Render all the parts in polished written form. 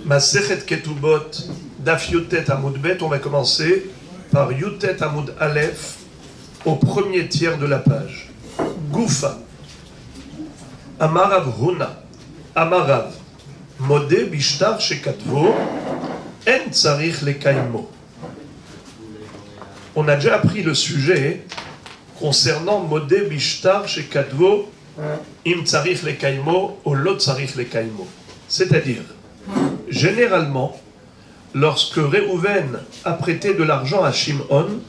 Masechet Ketubot, Daf Yutet Amud Bet, on va commencer par Yutet Amud Aleph, au premier tiers de la page. Goufa. Amarav Huna. Amarav. Modé Bishtar Shekatvo. En Tsarich Lekaimo. On a déjà appris le sujet concernant Modé Bishtar Shekatvo. Im Tsarich Lekaimo ou Lot Tsarich Lekaimo. C'est-à-dire, généralement, lorsque Réhouven a prêté de l'argent à Shimon,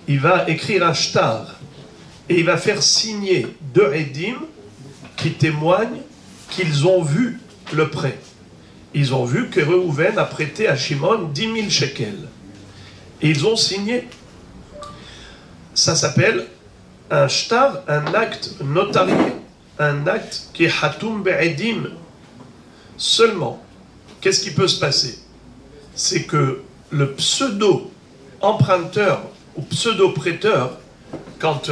il va écrire un shtar et il va faire signer deux édim qui témoignent qu'ils ont vu le prêt. Ils ont vu que Réhouven a prêté à Shimon 10 000 shekels. Et ils ont signé. Ça s'appelle un shtar, un acte notarié, un acte qui est hatoum be'edim. Seulement, qu'est-ce qui peut se passer? C'est que le pseudo-emprunteur ou pseudo-prêteur, quand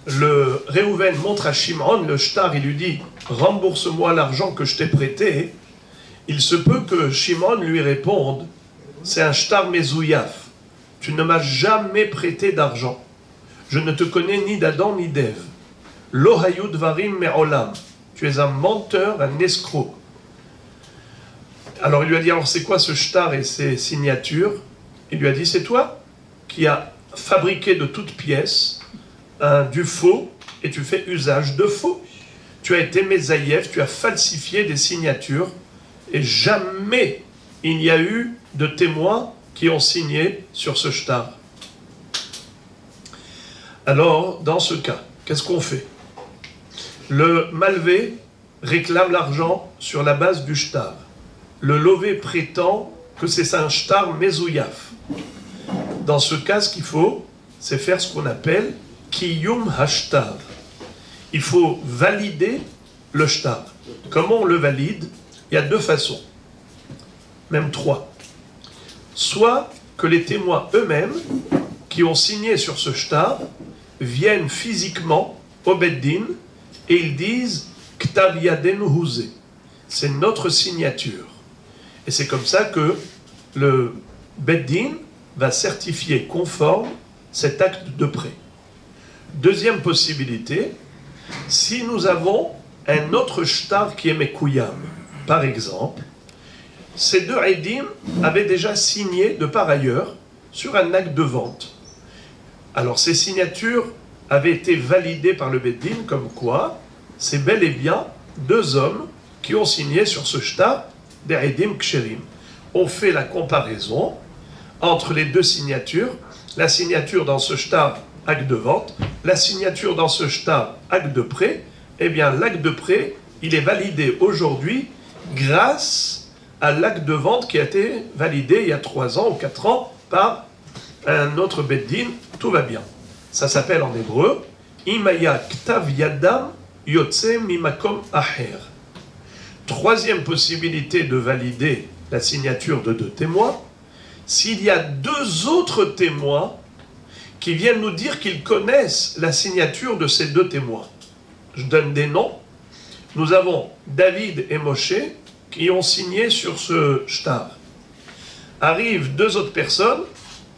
le Réhouven montre à Shimon le shtar, il lui dit « Rembourse-moi l'argent que je t'ai prêté », il se peut que Shimon lui réponde « C'est un shtar mezouyaf, tu ne m'as jamais prêté d'argent, je ne te connais ni d'Adam ni d'Ève. Lo hayu dvarim me'olam, tu es un menteur, un escroc. » Alors il lui a dit, alors c'est quoi ce shtar et ces signatures? Il lui a dit, c'est toi qui as fabriqué de toutes pièces du faux et tu fais usage de faux. Tu as été mésaïef, tu as falsifié des signatures et jamais il n'y a eu de témoins qui ont signé sur ce shtar. Alors, dans ce cas, qu'est-ce qu'on fait? Le malvé réclame l'argent sur la base du shtar. Le lové prétend que c'est un shtar mezouyaf. Dans ce cas, ce qu'il faut, c'est faire ce qu'on appelle kiyum hashtar. Il faut valider le shtar. Comment on le valide? Il y a deux façons, même trois. Soit que les témoins eux-mêmes, qui ont signé sur ce shtar, viennent physiquement au Beddin et ils disent « Ktav yadenu huzeh », c'est notre signature. Et c'est comme ça que le Beddin va certifier conforme cet acte de prêt. Deuxième possibilité, si nous avons un autre shtar qui est Mekouyam, par exemple, ces deux édim avaient déjà signé de par ailleurs sur un acte de vente. Alors ces signatures avaient été validées par le Beddin comme quoi c'est bel et bien deux hommes qui ont signé sur ce shtar des édim ksherim. On fait la comparaison entre les deux signatures, la signature dans ce shtar acte de vente, la signature dans ce shtar acte de prêt. Eh bien l'acte de prêt, il est validé aujourd'hui grâce à l'acte de vente qui a été validé il y a 3 ans ou 4 ans par un autre Beddin. Tout va bien. Ça s'appelle en hébreu Imaya Ktav Yadam Yotse Mimakom Aher. Troisième possibilité de valider la signature de deux témoins, s'il y a deux autres témoins qui viennent nous dire qu'ils connaissent la signature de ces deux témoins. Je donne des noms. Nous avons David et Moshe qui ont signé sur ce shtar. Arrivent deux autres personnes,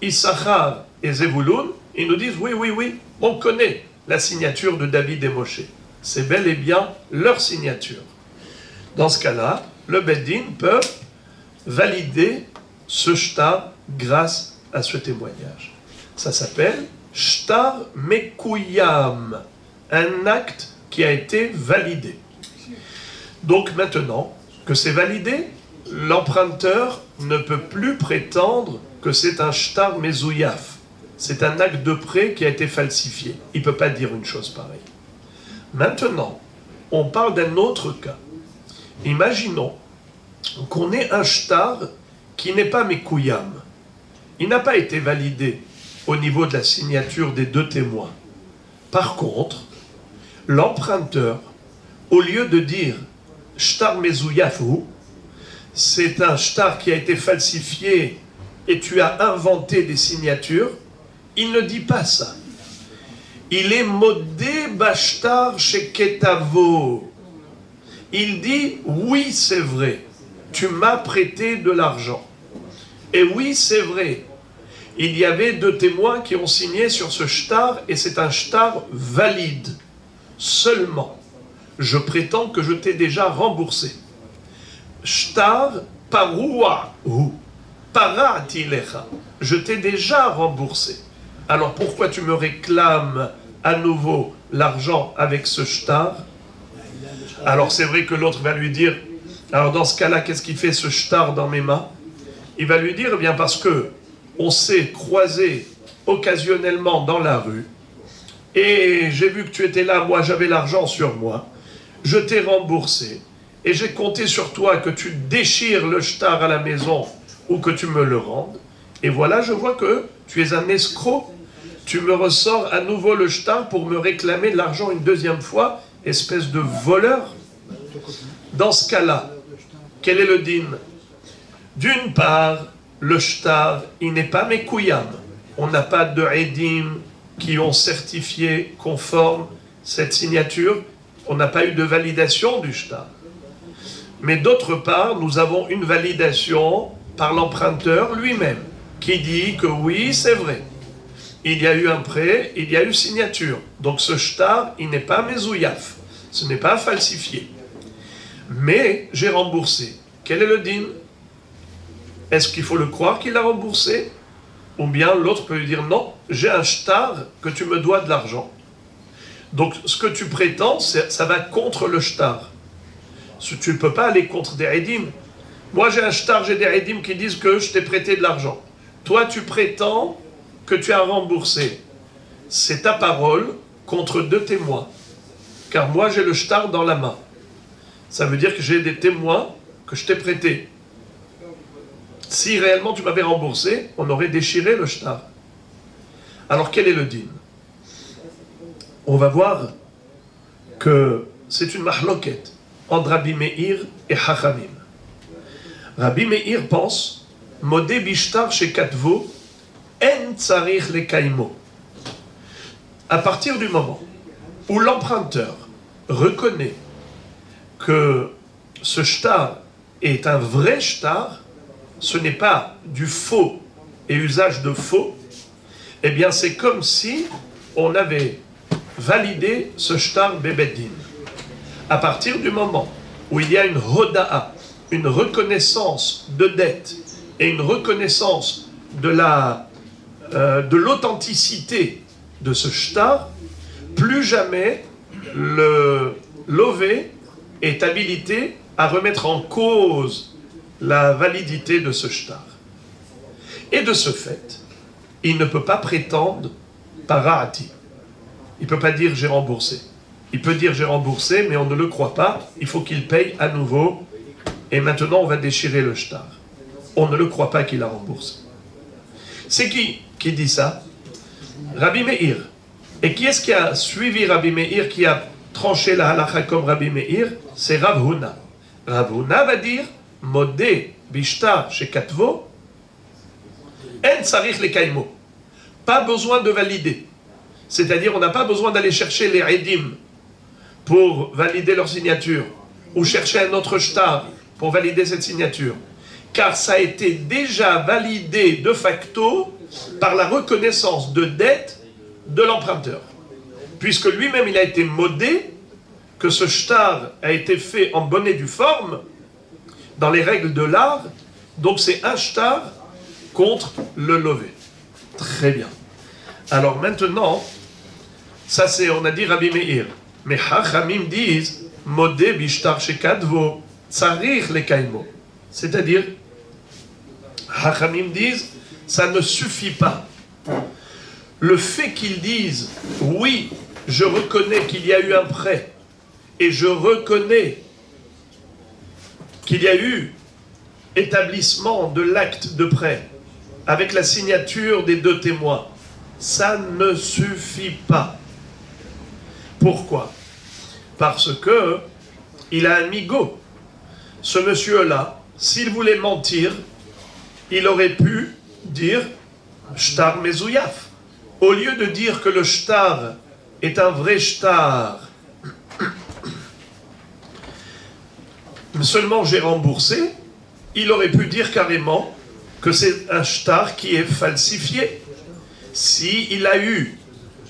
Issachar et Zevulun, ils nous disent oui, on connaît la signature de David et Moshe. C'est bel et bien leur signature. Dans ce cas-là, le Beddin peut valider ce shtar grâce à ce témoignage. Ça s'appelle shtar mekouyam, un acte qui a été validé. Donc maintenant que c'est validé, l'emprunteur ne peut plus prétendre que c'est un shtar mezouyaf. C'est un acte de prêt qui a été falsifié. Il ne peut pas dire une chose pareille. Maintenant, on parle d'un autre cas. Imaginons qu'on ait un shtar qui n'est pas mekouyam. Il n'a pas été validé au niveau de la signature des deux témoins. Par contre, l'emprunteur, au lieu de dire shtar mezouyafou, c'est un shtar qui a été falsifié et tu as inventé des signatures, il ne dit pas ça. Il est modé bashtar sheketavo. Il dit oui, c'est vrai. tu m'as prêté de l'argent. Et oui, c'est vrai, il y avait 2 témoins qui ont signé sur ce shtar, et c'est un shtar valide. Seulement, je prétends que je t'ai déjà remboursé. Shtar parouahu, parati lecha. Je t'ai déjà remboursé. Alors pourquoi tu me réclames à nouveau l'argent avec ce shtar? Alors c'est vrai que l'autre va lui dire, alors dans ce cas-là, qu'est-ce qu'il fait ce shtar dans mes mains? Il va lui dire, eh bien parce que on s'est croisé occasionnellement dans la rue, et j'ai vu que tu étais là, moi j'avais l'argent sur moi, je t'ai remboursé, et j'ai compté sur toi que tu déchires le shtar à la maison, ou que tu me le rendes, et voilà, je vois que tu es un escroc, tu me ressors à nouveau le shtar pour me réclamer de l'argent une deuxième fois, espèce de voleur. Dans ce cas-là, quel est le din? D'une part, le shtar, il n'est pas mekouyam. On n'a pas de edim qui ont certifié conforme cette signature. On n'a pas eu de validation du shtar. Mais d'autre part, nous avons une validation par l'emprunteur lui-même, qui dit que oui, c'est vrai. Il y a eu un prêt, il y a eu signature. Donc ce shtar, il n'est pas mezouyaf. Ce n'est pas falsifié. Mais j'ai remboursé. Quel est le din? Est-ce qu'il faut le croire qu'il a remboursé? Ou bien l'autre peut lui dire non, j'ai un shtar que tu me dois de l'argent. Donc ce que tu prétends, ça va contre le shtar. Tu ne peux pas aller contre des edim. Moi j'ai un shtar, j'ai des edim qui disent que je t'ai prêté de l'argent. Toi tu prétends que tu as remboursé. C'est ta parole contre 2 témoins. Car moi j'ai le shtar dans la main. Ça veut dire que j'ai des témoins que je t'ai prêtés. Si réellement tu m'avais remboursé, on aurait déchiré le shtar. Alors quel est le din? On va voir que c'est une mahloket entre Rabbi Meir et Chachamim. Rabbi Meir pense, Modé bishtar shekatvo, en tsarich lekaimo. À partir du moment où l'emprunteur reconnaît que ce shtar est un vrai shtar, ce n'est pas du faux et usage de faux, eh bien c'est comme si on avait validé ce shtar bebeddin. À partir du moment où il y a une hoda'a, une reconnaissance de dette et une reconnaissance de l'authenticité de ce shtar, plus jamais le lové est habilité à remettre en cause la validité de ce shtar. Et de ce fait, il ne peut pas prétendre parati. Il ne peut pas dire j'ai remboursé. Il peut dire j'ai remboursé, mais on ne le croit pas. Il faut qu'il paye à nouveau. Et maintenant, on va déchirer le shtar. On ne le croit pas qu'il a remboursé. C'est qui dit ça? Rabbi Meir. Et qui est-ce qui a suivi Rabbi Meir, qui a tranché la halakha comme Rabbi Meir? C'est Rav Huna. Rav Huna va dire Modé bishtar shekatvo en tsarich lekaimo. Pas besoin de valider. C'est-à-dire, on n'a pas besoin d'aller chercher les edim pour valider leur signature, ou chercher un autre shtar pour valider cette signature. Car ça a été déjà validé de facto par la reconnaissance de dette de l'emprunteur. Puisque lui-même, il a été modé que ce shtar a été fait en bonne et due forme, dans les règles de l'art, donc c'est un shtar contre le lové. Très bien. Alors maintenant, ça c'est, on a dit Rabbi Meir, mais Chachamim disent, modé bishtar shekadvo, tsarich lekaimo. C'est-à-dire, Chachamim disent, ça ne suffit pas. Le fait qu'ils disent, oui, je reconnais qu'il y a eu un prêt, et je reconnais qu'il y a eu établissement de l'acte de prêt, avec la signature des 2 témoins, ça ne suffit pas. Pourquoi? Parce que il a un migo. Ce monsieur-là, s'il voulait mentir, il aurait pu dire shtar mezouyaf. Au lieu de dire que le shtar est un vrai shtar, seulement j'ai remboursé, il aurait pu dire carrément que c'est un shtar qui est falsifié. S'il a eu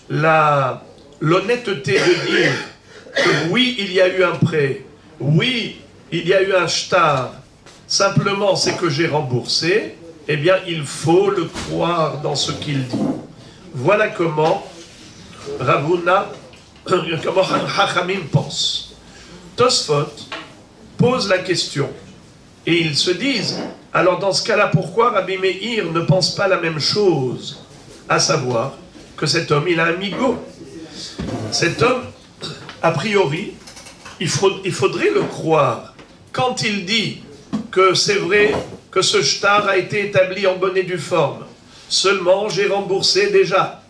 l'honnêteté de dire que oui, il y a eu un prêt, oui, il y a eu un shtar, simplement c'est que j'ai remboursé, eh bien il faut le croire dans ce qu'il dit. Voilà comment Ravuna, comment Hachamim pense. Tosfot pose la question et ils se disent, alors dans ce cas-là, pourquoi Rabbi Meir ne pense pas la même chose, à savoir que cet homme, il a un migo. Cet homme, a priori, il faudrait le croire. Quand il dit que c'est vrai que ce shtar a été établi en bonne et due forme, seulement j'ai remboursé déjà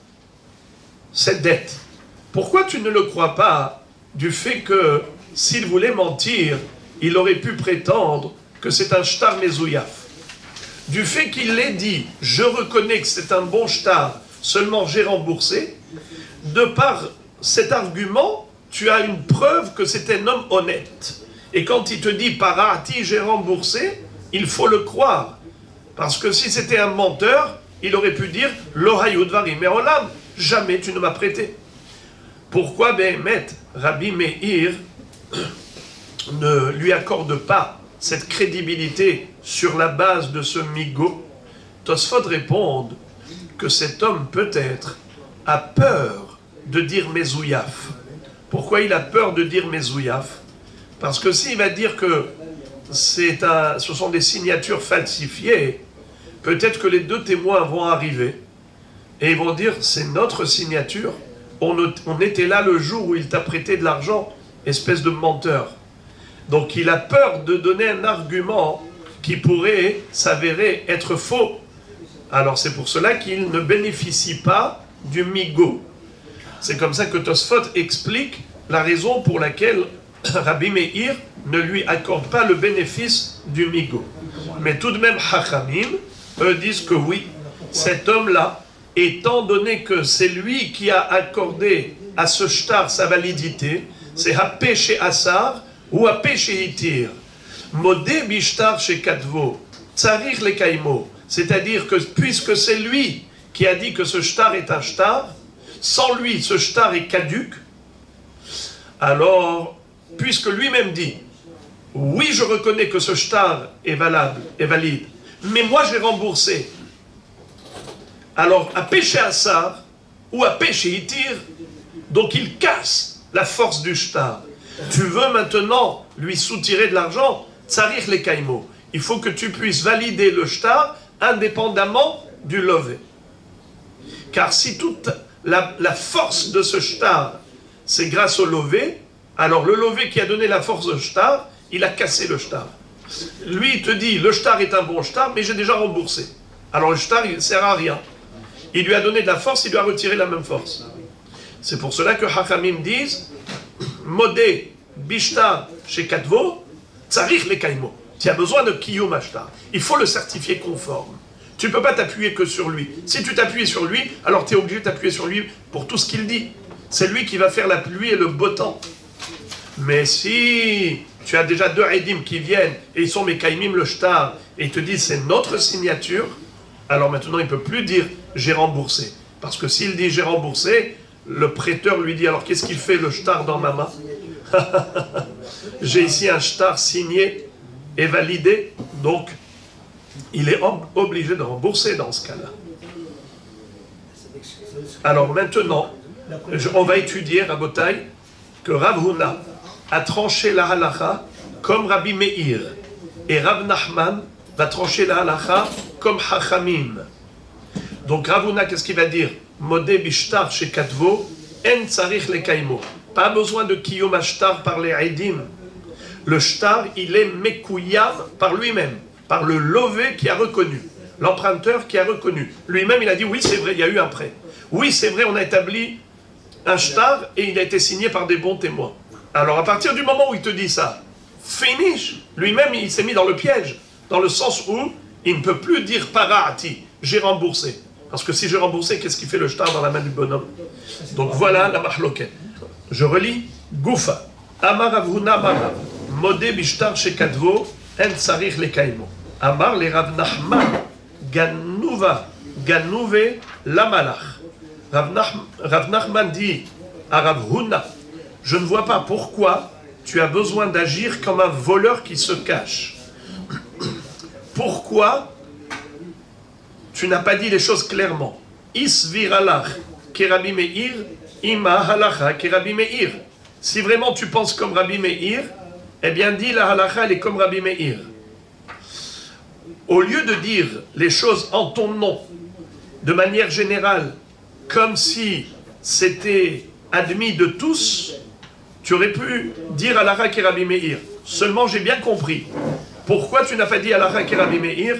cette dette. Pourquoi tu ne le crois pas du fait que, s'il voulait mentir, il aurait pu prétendre que c'est un shtar mezouyaf? Du fait qu'il l'ait dit, je reconnais que c'est un bon shtar, seulement j'ai remboursé, de par cet argument, tu as une preuve que c'est un homme honnête. Et quand il te dit, parati, j'ai remboursé, il faut le croire. Parce que si c'était un menteur, il aurait pu dire, lo hayu dvarim me'olam, jamais tu ne m'as prêté. Pourquoi Behemet, Rabbi Meir ne lui accorde pas cette crédibilité sur la base de ce migo? Tosfot répond que cet homme peut-être a peur de dire mezouyaf. Pourquoi il a peur de dire mezouyaf? Parce que s'il va dire que ce sont des signatures falsifiées, peut-être que les deux témoins vont arriver et ils vont dire c'est notre signature, on était là le jour où il t'a prêté de l'argent, espèce de menteur. Donc il a peur de donner un argument qui pourrait s'avérer être faux. Alors c'est pour cela qu'il ne bénéficie pas du migo. C'est comme ça que Tosfot explique la raison pour laquelle Rabbi Meir ne lui accorde pas le bénéfice du migo. Mais tout de même, Hachamim, eux disent que oui, cet homme-là, étant donné que c'est lui qui a accordé à ce shtar sa validité, c'est Happé chez Assar ou Happé chez Itir. Modé bishtar chez Katvo, Tsarir le Kaimo. C'est-à-dire que puisque c'est lui qui a dit que ce shtar est un shtar, sans lui ce shtar est caduc, alors, puisque lui-même dit, oui je reconnais que ce shtar est valable, est valide, mais moi j'ai remboursé. Alors, à péché Assar ou à péché Itir, donc il casse la force du shtar. Tu veux maintenant lui soutirer de l'argent, tsarir les kaimo. Il faut que tu puisses valider le shtar indépendamment du lové. Car si toute la force de ce shtar, c'est grâce au lové, alors le lové qui a donné la force au shtar, il a cassé le shtar. Lui, il te dit, le shtar est un bon shtar, mais j'ai déjà remboursé. Alors le shtar, il ne sert à rien. Il lui a donné de la force, il lui a retiré la même force. C'est pour cela que Hachamim disent, modé, bishtar, chez Katvo, tsarich le kaimo. Tu as besoin de kiyum ashtar. Il faut le certifier conforme. Tu ne peux pas t'appuyer que sur lui. Si tu t'appuies sur lui, alors tu es obligé de t'appuyer sur lui pour tout ce qu'il dit. C'est lui qui va faire la pluie et le beau temps. Mais si tu as déjà deux Eidim qui viennent et ils sont Mekaimim le shtar et ils te disent c'est notre signature, alors maintenant il ne peut plus dire j'ai remboursé. Parce que s'il dit j'ai remboursé, le prêteur lui dit alors qu'est-ce qu'il fait le shtar dans ma main? J'ai ici un shtar signé et validé, donc il est obligé de rembourser dans ce cas-là. Alors maintenant, on va étudier, Rabotai, que Rav Huna a tranché la halacha comme Rabbi Meir, et Rav Nachman va trancher la halacha comme Hachamim. Donc Rav Huna, qu'est-ce qu'il va dire? Modé bishtar chez Katvo, en tsarich le kaimo. Pas besoin de kiyum ashtar par les aidim. Le shtar, il est mekouyav par lui-même, par le lové qui a reconnu, l'emprunteur qui a reconnu. Lui-même, il a dit oui, c'est vrai, il y a eu un prêt. Oui, c'est vrai, on a établi un shtar et il a été signé par des bons témoins. Alors à partir du moment où il te dit ça, finish, lui-même il s'est mis dans le piège, dans le sens où il ne peut plus dire parati, j'ai remboursé. Parce que si j'ai remboursé, qu'est-ce qui fait le shtar dans la main du bonhomme? Donc voilà la mahloket. Je relis, Goufa, Amar Avuna Marav, Modé Bishtar Shekadvo, En Tsarich le Kaimo. Amar le Rav Nachman, Ganouve Lamalach. Rav Nachman dit à Rav Huna, je ne vois pas pourquoi tu as besoin d'agir comme un voleur qui se cache. Pourquoi tu n'as pas dit les choses clairement? Isvir alach kerabi meir, ima halacha kerabi meir. Si vraiment tu penses comme Rabbi Meir, eh bien dis la halacha elle est comme Rabbi Meir. Au lieu de dire les choses en ton nom, de manière générale, comme si c'était admis de tous, tu aurais pu dire halacha kerabi meir. Seulement j'ai bien compris. Pourquoi tu n'as pas dit halacha kerabi meir?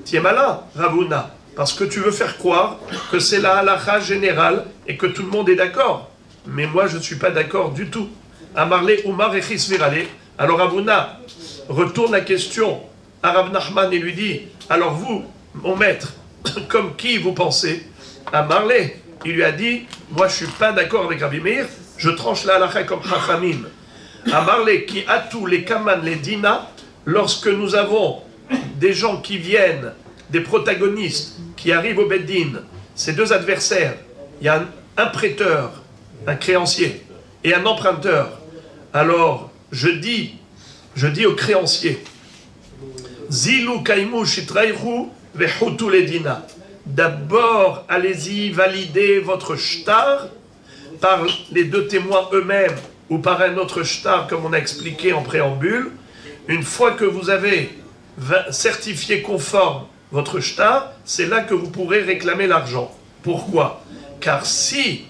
Tu es malin, Ravuna, parce que tu veux faire croire que c'est la halacha générale et que tout le monde est d'accord. Mais moi je ne suis pas d'accord du tout. Amarle Umar Echis Virale. Alors Ravuna retourne la question à Rav Nachman et lui dit, alors vous, mon maître, comme qui vous pensez? Amarle, il lui a dit, moi je ne suis pas d'accord avec Rabbi Meir, je tranche la halacha comme Chachamim. Amarle qui a tous les kaman, les dina, lorsque nous avons des gens qui viennent, des protagonistes, qui arrivent au Beddin, ces deux adversaires, il y a un prêteur, un créancier, et un emprunteur. Alors, je dis au créancier, Zilu kaimu shitraihu vehutu ledina. D'abord, allez-y, validez votre shtar par les deux témoins eux-mêmes ou par un autre shtar, comme on a expliqué en préambule. Une fois que vous avez certifié conforme votre shtar, c'est là que vous pourrez réclamer l'argent. Pourquoi? Car si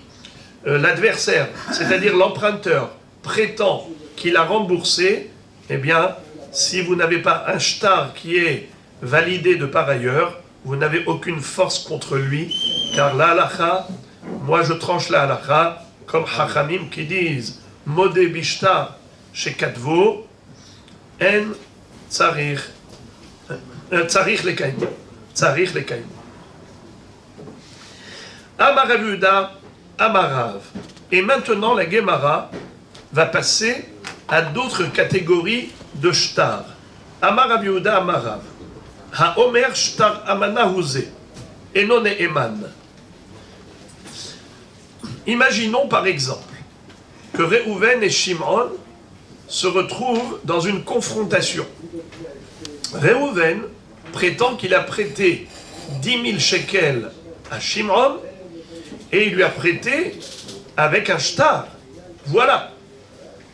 l'adversaire, c'est-à-dire l'emprunteur, prétend qu'il a remboursé, eh bien, si vous n'avez pas un shtar qui est validé de par ailleurs, vous n'avez aucune force contre lui, car la halacha, moi je tranche la halacha, comme Chachamim qui disent, Modé bishtar chez Katvo, en tsarich lekaim. Tsarich lekaim. Amarav Yehuda, Amarav. Et maintenant la Gemara va passer à d'autres catégories de shtar. Amarav Yehuda, Amarav. Ha-omer shtar amana huze. Enon eman. Imaginons par exemple que Réhouven et Shimon se retrouvent dans une confrontation. Réhouven prétend qu'il a prêté 10 000 shekels à Shimon et il lui a prêté avec un shtar. Voilà.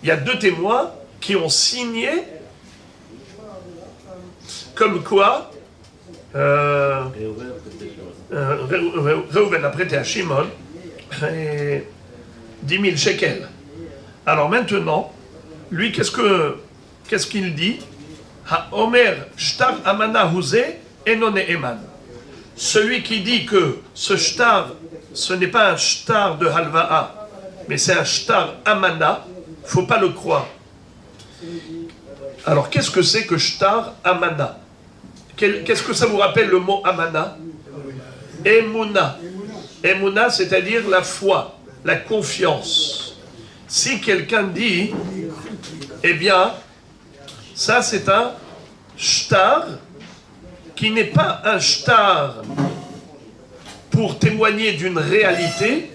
Il y a deux témoins qui ont signé comme quoi Réhouven a prêté à Shimon 10 000 shekels. Alors maintenant, lui, qu'est-ce qu'il dit? Ha-omer shtar amana huze enone eman. Celui qui dit que ce shtar, ce n'est pas un shtar de halva'a, mais c'est un shtar amana, il ne faut pas le croire. Alors, qu'est-ce que c'est que shtar amana? Qu'est-ce que ça vous rappelle le mot amana? Emouna. Emouna, c'est-à-dire la foi, la confiance. Si quelqu'un dit, eh bien, ça c'est un shtar qui n'est pas un shtar pour témoigner d'une réalité,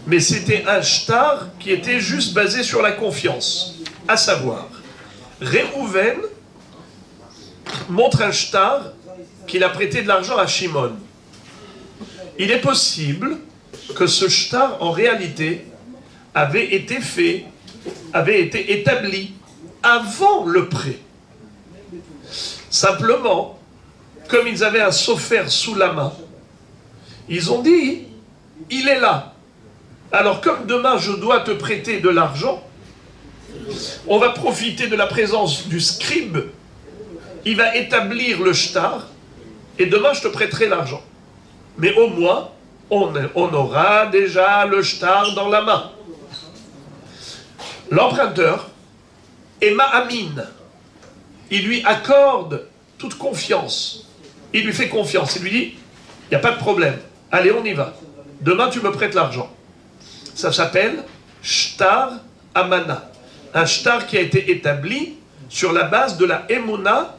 mais c'était un shtar qui était juste basé sur la confiance. À savoir, Réhouven montre un shtar qu'il a prêté de l'argent à Shimon. Il est possible que ce shtar, en réalité, avait été établi avant le prêt. Simplement, comme ils avaient un sofer sous la main, ils ont dit, il est là. Alors comme demain je dois te prêter de l'argent, on va profiter de la présence du scribe, il va établir le shtar, et demain je te prêterai l'argent. Mais au moins, on aura déjà le shtar dans la main. L'emprunteur, Emma Amin, il lui accorde toute confiance. Il lui fait confiance. Il lui dit, il n'y a pas de problème. Allez, on y va. Demain, tu me prêtes l'argent. Ça s'appelle shtar amana. Un shtar qui a été établi sur la base de la emuna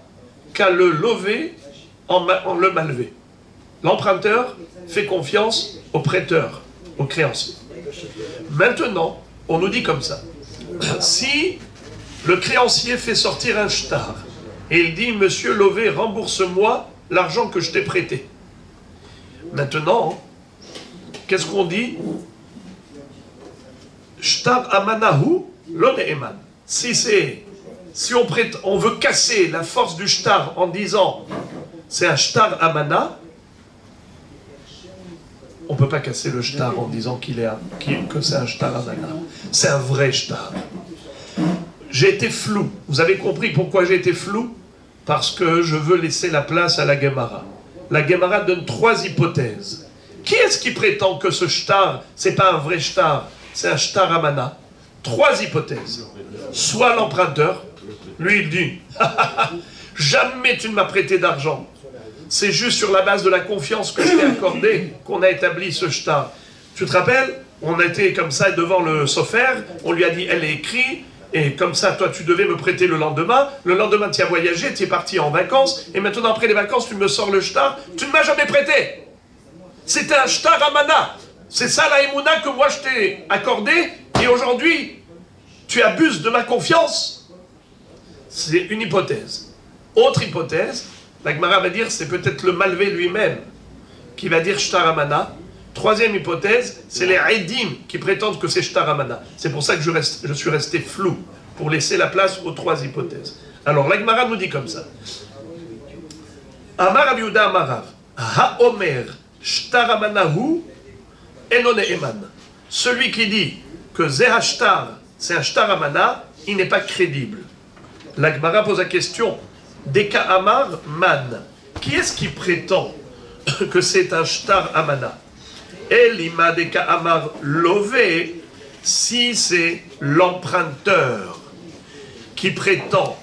qu'à le lever en le malvé. L'emprunteur fait confiance au prêteur, au créancier. Maintenant, on nous dit comme ça. Si le créancier fait sortir un shtar et il dit « Monsieur Lové, rembourse-moi l'argent que je t'ai prêté ». Maintenant, qu'est-ce qu'on dit? Shtar amanahu lo ne'eman. Si on veut casser la force du shtar en disant c'est un shtar amana, on ne peut pas casser le shtar en disant que c'est un shtar amana. C'est un vrai shtar. J'ai été flou. Vous avez compris pourquoi j'ai été flou? Parce que je veux laisser la place à la Gemara. La Gemara donne 3 hypothèses. Qui est-ce qui prétend que ce shtar, c'est pas un vrai shtar, c'est un shtar amana? 3 hypothèses. Soit l'emprunteur, lui il dit « Jamais tu ne m'as prêté d'argent. C'est juste sur la base de la confiance que je t'ai accordée qu'on a établi ce shtar. » Tu te rappelles? On était comme ça devant le sofer, on lui a dit « Elle est écrite. Et comme ça, toi, tu devais me prêter le lendemain. Le lendemain, tu as voyagé, tu es parti en vacances. Et maintenant, après les vacances, tu me sors le shtar. Tu ne m'as jamais prêté. C'était un shtar amana. C'est ça la émouna que moi, je t'ai accordé. Et aujourd'hui, tu abuses de ma confiance. C'est une hypothèse. Autre hypothèse, la Gemara va dire, c'est peut-être le malvé lui-même qui va dire shtar amana. 3e hypothèse, c'est les Eidim qui prétendent que c'est shtar amana. C'est pour ça que je suis resté flou, pour laisser la place aux 3 hypothèses. Alors, la Gemara nous dit comme ça. Amar Rabbi Yehuda Amarav, Ha-Omer shtar amanahu eno ne'eman. Celui qui dit que Zeh shtar, c'est un shtar amana, il n'est pas crédible. La Gemara pose la question, Deka Amar Man. Qui est-ce qui prétend que c'est un shtar amana? Elima Deka Amar Lové, si c'est l'emprunteur qui prétend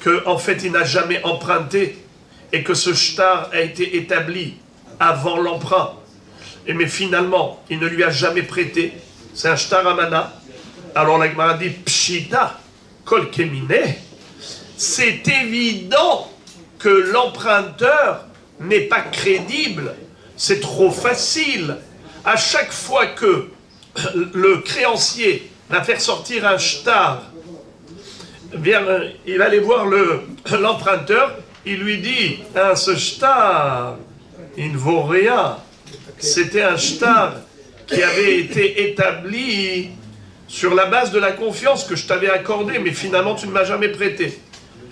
qu'en fait il n'a jamais emprunté et que ce shtar a été établi avant l'emprunt, mais finalement il ne lui a jamais prêté, c'est un shtar amana. Alors la Gemara dit Pshita, Kol Kemine, c'est évident que l'emprunteur n'est pas crédible, c'est trop facile. À chaque fois que le créancier va faire sortir un shtar, il va aller voir l'emprunteur, il lui dit « ce shtar, il ne vaut rien. C'était un shtar qui avait été établi sur la base de la confiance que je t'avais accordée, mais finalement tu ne m'as jamais prêté. »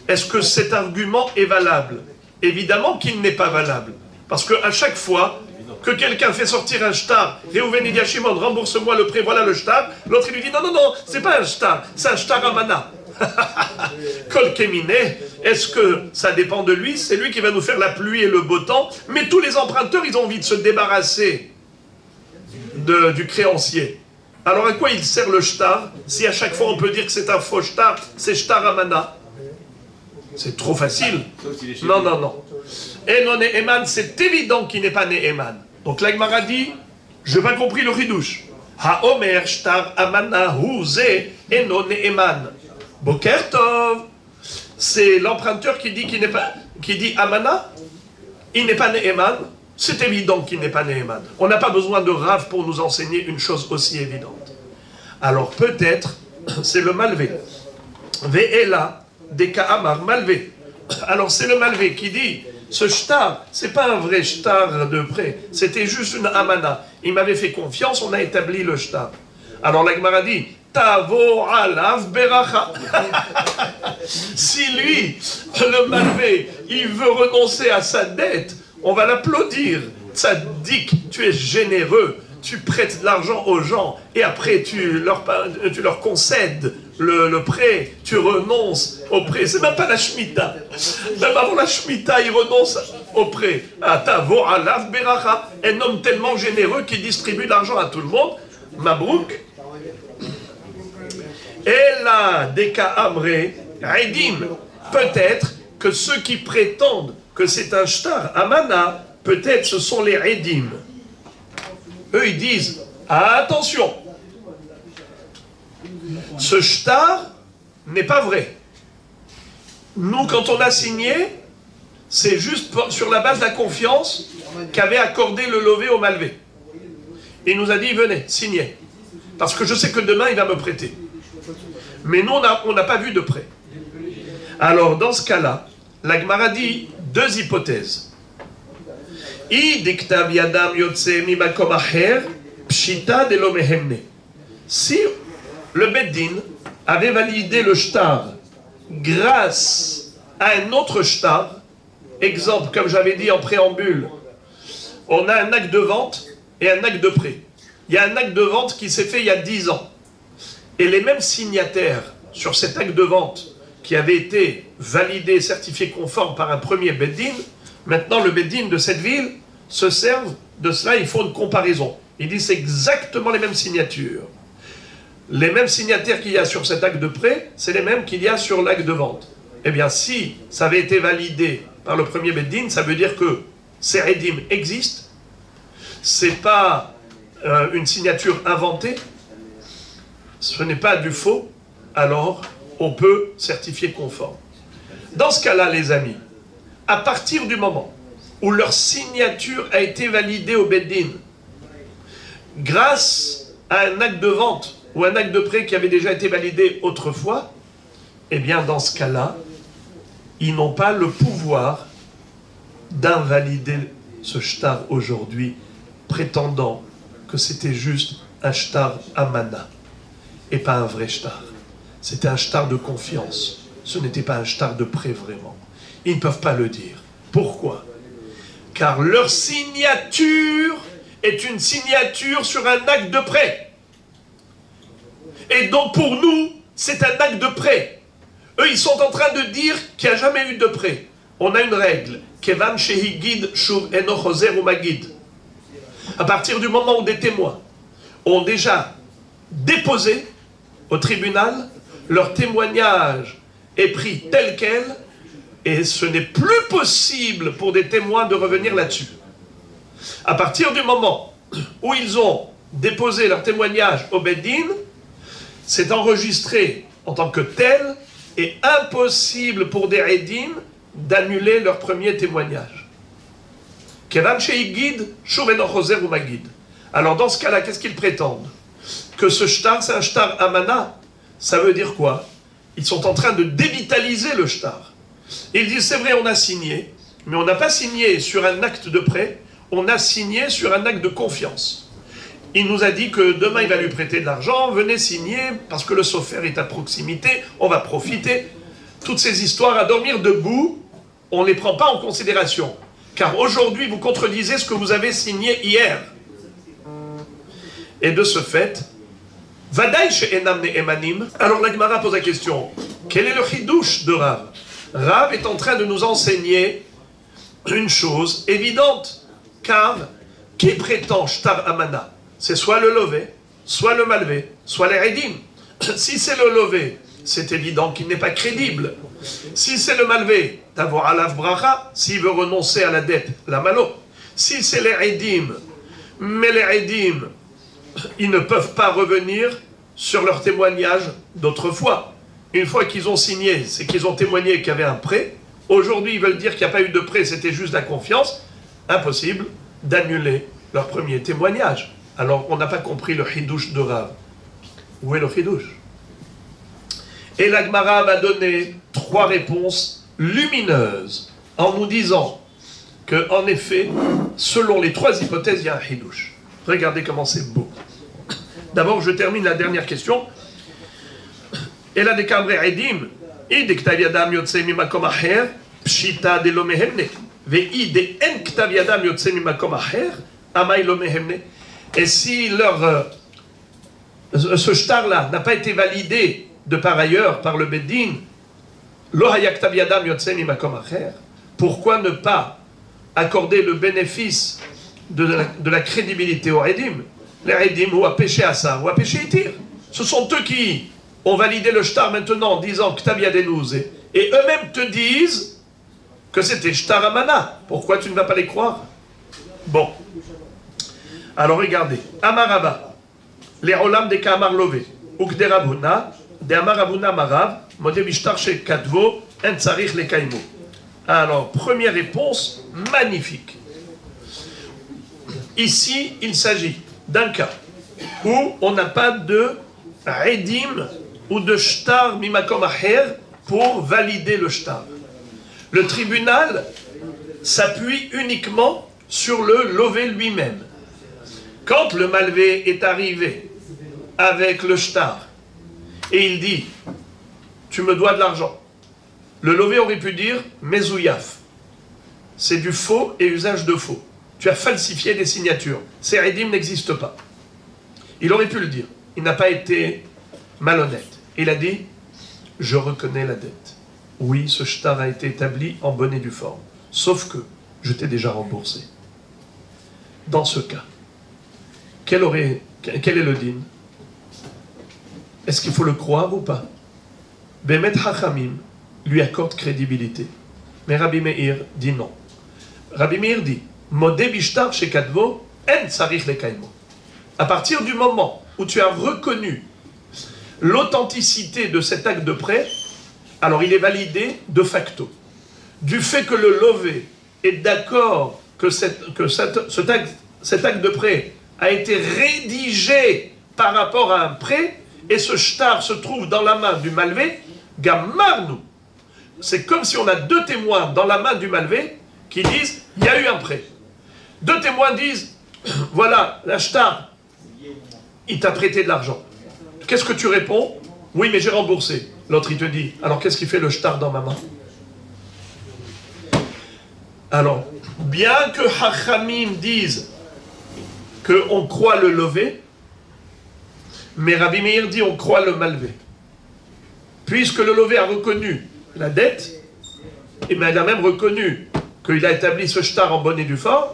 Est-ce que cet argument est valable? Évidemment qu'il n'est pas valable. Parce qu'à chaque fois que quelqu'un fait sortir un shtar, Réhouven il dit à Shimon, rembourse-moi le prêt, voilà le shtar, l'autre il lui dit, non, non, non, c'est pas un shtar, c'est un shtar amana. Kol Kemine, est-ce que ça dépend de lui? C'est lui qui va nous faire la pluie et le beau temps, mais tous les emprunteurs, ils ont envie de se débarrasser du créancier. Alors à quoi il sert le shtar, si à chaque fois on peut dire que c'est un faux shtar, c'est shtar amana? C'est trop facile. Non, non, non. Et non Ne'eman, c'est évident qu'il n'est pas Ne'eman. Donc la Gemara dit, je n'ai pas compris le ridouche. Ha-Omer shtar amana huze eno Ne'eman. Boker tov. C'est l'emprunteur qui dit qui dit amana, il n'est pas Ne'eman. C'est évident qu'il n'est pas Ne'eman. On n'a pas besoin de Rav pour nous enseigner une chose aussi évidente. Alors peut-être, c'est le malvé. Ve'ela deka amar malvé. Alors c'est le malvé qui dit, ce shtar, c'est pas un vrai shtar de prêt, c'était juste une amana. Il m'avait fait confiance, on a établi le shtar. Alors la Gemara dit, tavo alav beracha. Si lui, le malvé, il veut renoncer à sa dette, on va l'applaudir. Tzaddik, tu es généreux, tu prêtes de l'argent aux gens et après tu leur concèdes le prêt, tu renonces au prêt. C'est même pas la Shemitah. Même avant la Shemitah, il renonce au prêt. Tavo alav beracha, un homme tellement généreux qui distribue de l'argent à tout le monde. Mabrouk. Et là, Deka Amre, Eidim. Peut-être que ceux qui prétendent que c'est un shtar amana, peut-être ce sont les Eidim. Eux, ils disent, attention, ce shtar n'est pas vrai. Nous, quand on a signé, c'est juste sur la base de la confiance qu'avait accordé le lové au malvé. Il nous a dit, venez, signez. Parce que je sais que demain, il va me prêter. Mais nous, on n'a pas vu de prêt. Alors, dans ce cas-là, la Gemara dit deux hypothèses. Si le Beddin avait validé le shtar grâce à un autre shtar, exemple, comme j'avais dit en préambule, on a un acte de vente et un acte de prêt. Il y a un acte de vente qui s'est fait il y a 10 ans. Et les mêmes signataires sur cet acte de vente qui avait été validé, certifié conforme par un premier Beddin, maintenant le Beddin de cette ville se servent de cela, il faut une comparaison. Il dit c'est exactement les mêmes signatures. Les mêmes signataires qu'il y a sur cet acte de prêt, c'est les mêmes qu'il y a sur l'acte de vente. Eh bien, si ça avait été validé par le premier Beddin, ça veut dire que ces Edim existent. C'est pas une signature inventée, ce n'est pas du faux, alors on peut certifier conforme. Dans ce cas-là, les amis, à partir du moment où leur signature a été validée au Beddin, grâce à un acte de vente ou un acte de prêt qui avait déjà été validé autrefois, eh bien dans ce cas-là, ils n'ont pas le pouvoir d'invalider ce shtar aujourd'hui, prétendant que c'était juste un shtar amana et pas un vrai shtar. C'était un shtar de confiance. Ce n'était pas un shtar de prêt vraiment. Ils ne peuvent pas le dire. Pourquoi? Car leur signature est une signature sur un acte de prêt. Et donc pour nous, c'est un acte de prêt. Eux, ils sont en train de dire qu'il n'y a jamais eu de prêt. On a une règle. Kevan shehigid shuv eno choser umagid. À partir du moment où des témoins ont déjà déposé au tribunal, leur témoignage est pris tel quel, et ce n'est plus possible pour des témoins de revenir là-dessus. À partir du moment où ils ont déposé leur témoignage au Beddin, c'est enregistré en tant que tel, et impossible pour des Edim d'annuler leur premier témoignage. Alors dans ce cas-là, qu'est-ce qu'ils prétendent? Que ce shtar, c'est un shtar amana. Ça veut dire quoi? Ils sont en train de dévitaliser le shtar. Ils disent, c'est vrai, on a signé, mais on n'a pas signé sur un acte de prêt, on a signé sur un acte de confiance. Il nous a dit que demain il va lui prêter de l'argent, venez signer, parce que le sofer est à proximité, on va profiter. Toutes ces histoires à dormir debout, on ne les prend pas en considération. Car aujourd'hui, vous contredisez ce que vous avez signé hier. Et de ce fait, Vadaï she'enam ne'emanim. Alors la Gemara pose la question, quel est le chidouche de Rav? Rav est en train de nous enseigner une chose évidente, car qui prétend shtar amana? C'est soit le lové, soit le malvé, soit les Edim. Si c'est le lové, c'est évident qu'il n'est pas crédible. Si c'est le malvé, d'avoir alav bracha, s'il veut renoncer à la dette, la malo. Si c'est les Edim, mais les Edim, ils ne peuvent pas revenir sur leur témoignage d'autrefois. Une fois qu'ils ont signé, c'est qu'ils ont témoigné qu'il y avait un prêt. Aujourd'hui, ils veulent dire qu'il n'y a pas eu de prêt, c'était juste la confiance. Impossible d'annuler leur premier témoignage. Alors, on n'a pas compris le chidouche de Rav. Où est le chidouche? Et la Gemara m'a donné 3 réponses lumineuses en nous disant que, en effet, selon les 3 hypothèses, il y a un chidouche. Regardez comment c'est beau. D'abord, je termine la dernière question. Et là, des cambre edim, id ktav yadam yotse mimakom acher, pshita de lo mehemne, ve id en ktav yadam yotse mimakom acher, amay lo mehemne. Et si ce shtar-là n'a pas été validé de par ailleurs par le Beddin, lo haya ktav yadam yotse mimakom acher, pourquoi ne pas accorder le bénéfice de la crédibilité aux Edim? Les Edim, ou à péché à ça, ou à péché itir. Ce sont eux qui ont validé le shtar maintenant en disant que Ktav Yadenouz, et eux-mêmes te disent que c'était shtar amana. Pourquoi tu ne vas pas les croire? Bon. Alors regardez. Amarava, les olam de Kamar Lové, Ukderabuna, de Amarabuna Marav, Modé Bishtar Shel Kadvo, En Tsarich le Kaimo. Alors, première réponse, magnifique. Ici, il s'agit d'un cas où on n'a pas de redim ou de shtar mimakom aher pour valider le shtar. Le tribunal s'appuie uniquement sur le lové lui-même. Quand le malvé est arrivé avec le shtar et il dit « tu me dois de l'argent », le lové aurait pu dire « mezouyaf ». C'est du faux et usage de faux. Tu as falsifié des signatures. Ces redim n'existent pas. Il aurait pu le dire. Il n'a pas été malhonnête. Il a dit « je reconnais la dette ». Oui, ce shtar a été établi en bonne et due forme. Sauf que je t'ai déjà remboursé. Dans ce cas, quel est le din? Est-ce qu'il faut le croire ou pas? Bemet Hachamim lui accorde crédibilité. Mais Rabbi Meir dit non. Rabbi Meir dit Modé bishtar shekadvo en tsarich lekaimo. À partir du moment où tu as reconnu l'authenticité de cet acte de prêt, alors il est validé de facto. Du fait que le lové est d'accord que cet acte de prêt a été rédigé par rapport à un prêt, et ce shtar se trouve dans la main du malvé, gamarnu. C'est comme si on a deux témoins dans la main du malvé qui disent il y a eu un prêt. Deux témoins disent voilà, la shtar, il t'a prêté de l'argent. Qu'est-ce que tu réponds? Oui, mais j'ai remboursé. L'autre, il te dit alors qu'est-ce qui fait le shtar dans ma main? Alors, bien que Hachamim dise qu'on croit le levé, mais Rabbi Meir dit on croit le malvé. Puisque le levé a reconnu la dette, et bien il a même reconnu qu'il a établi ce shtar en bonne et due forme,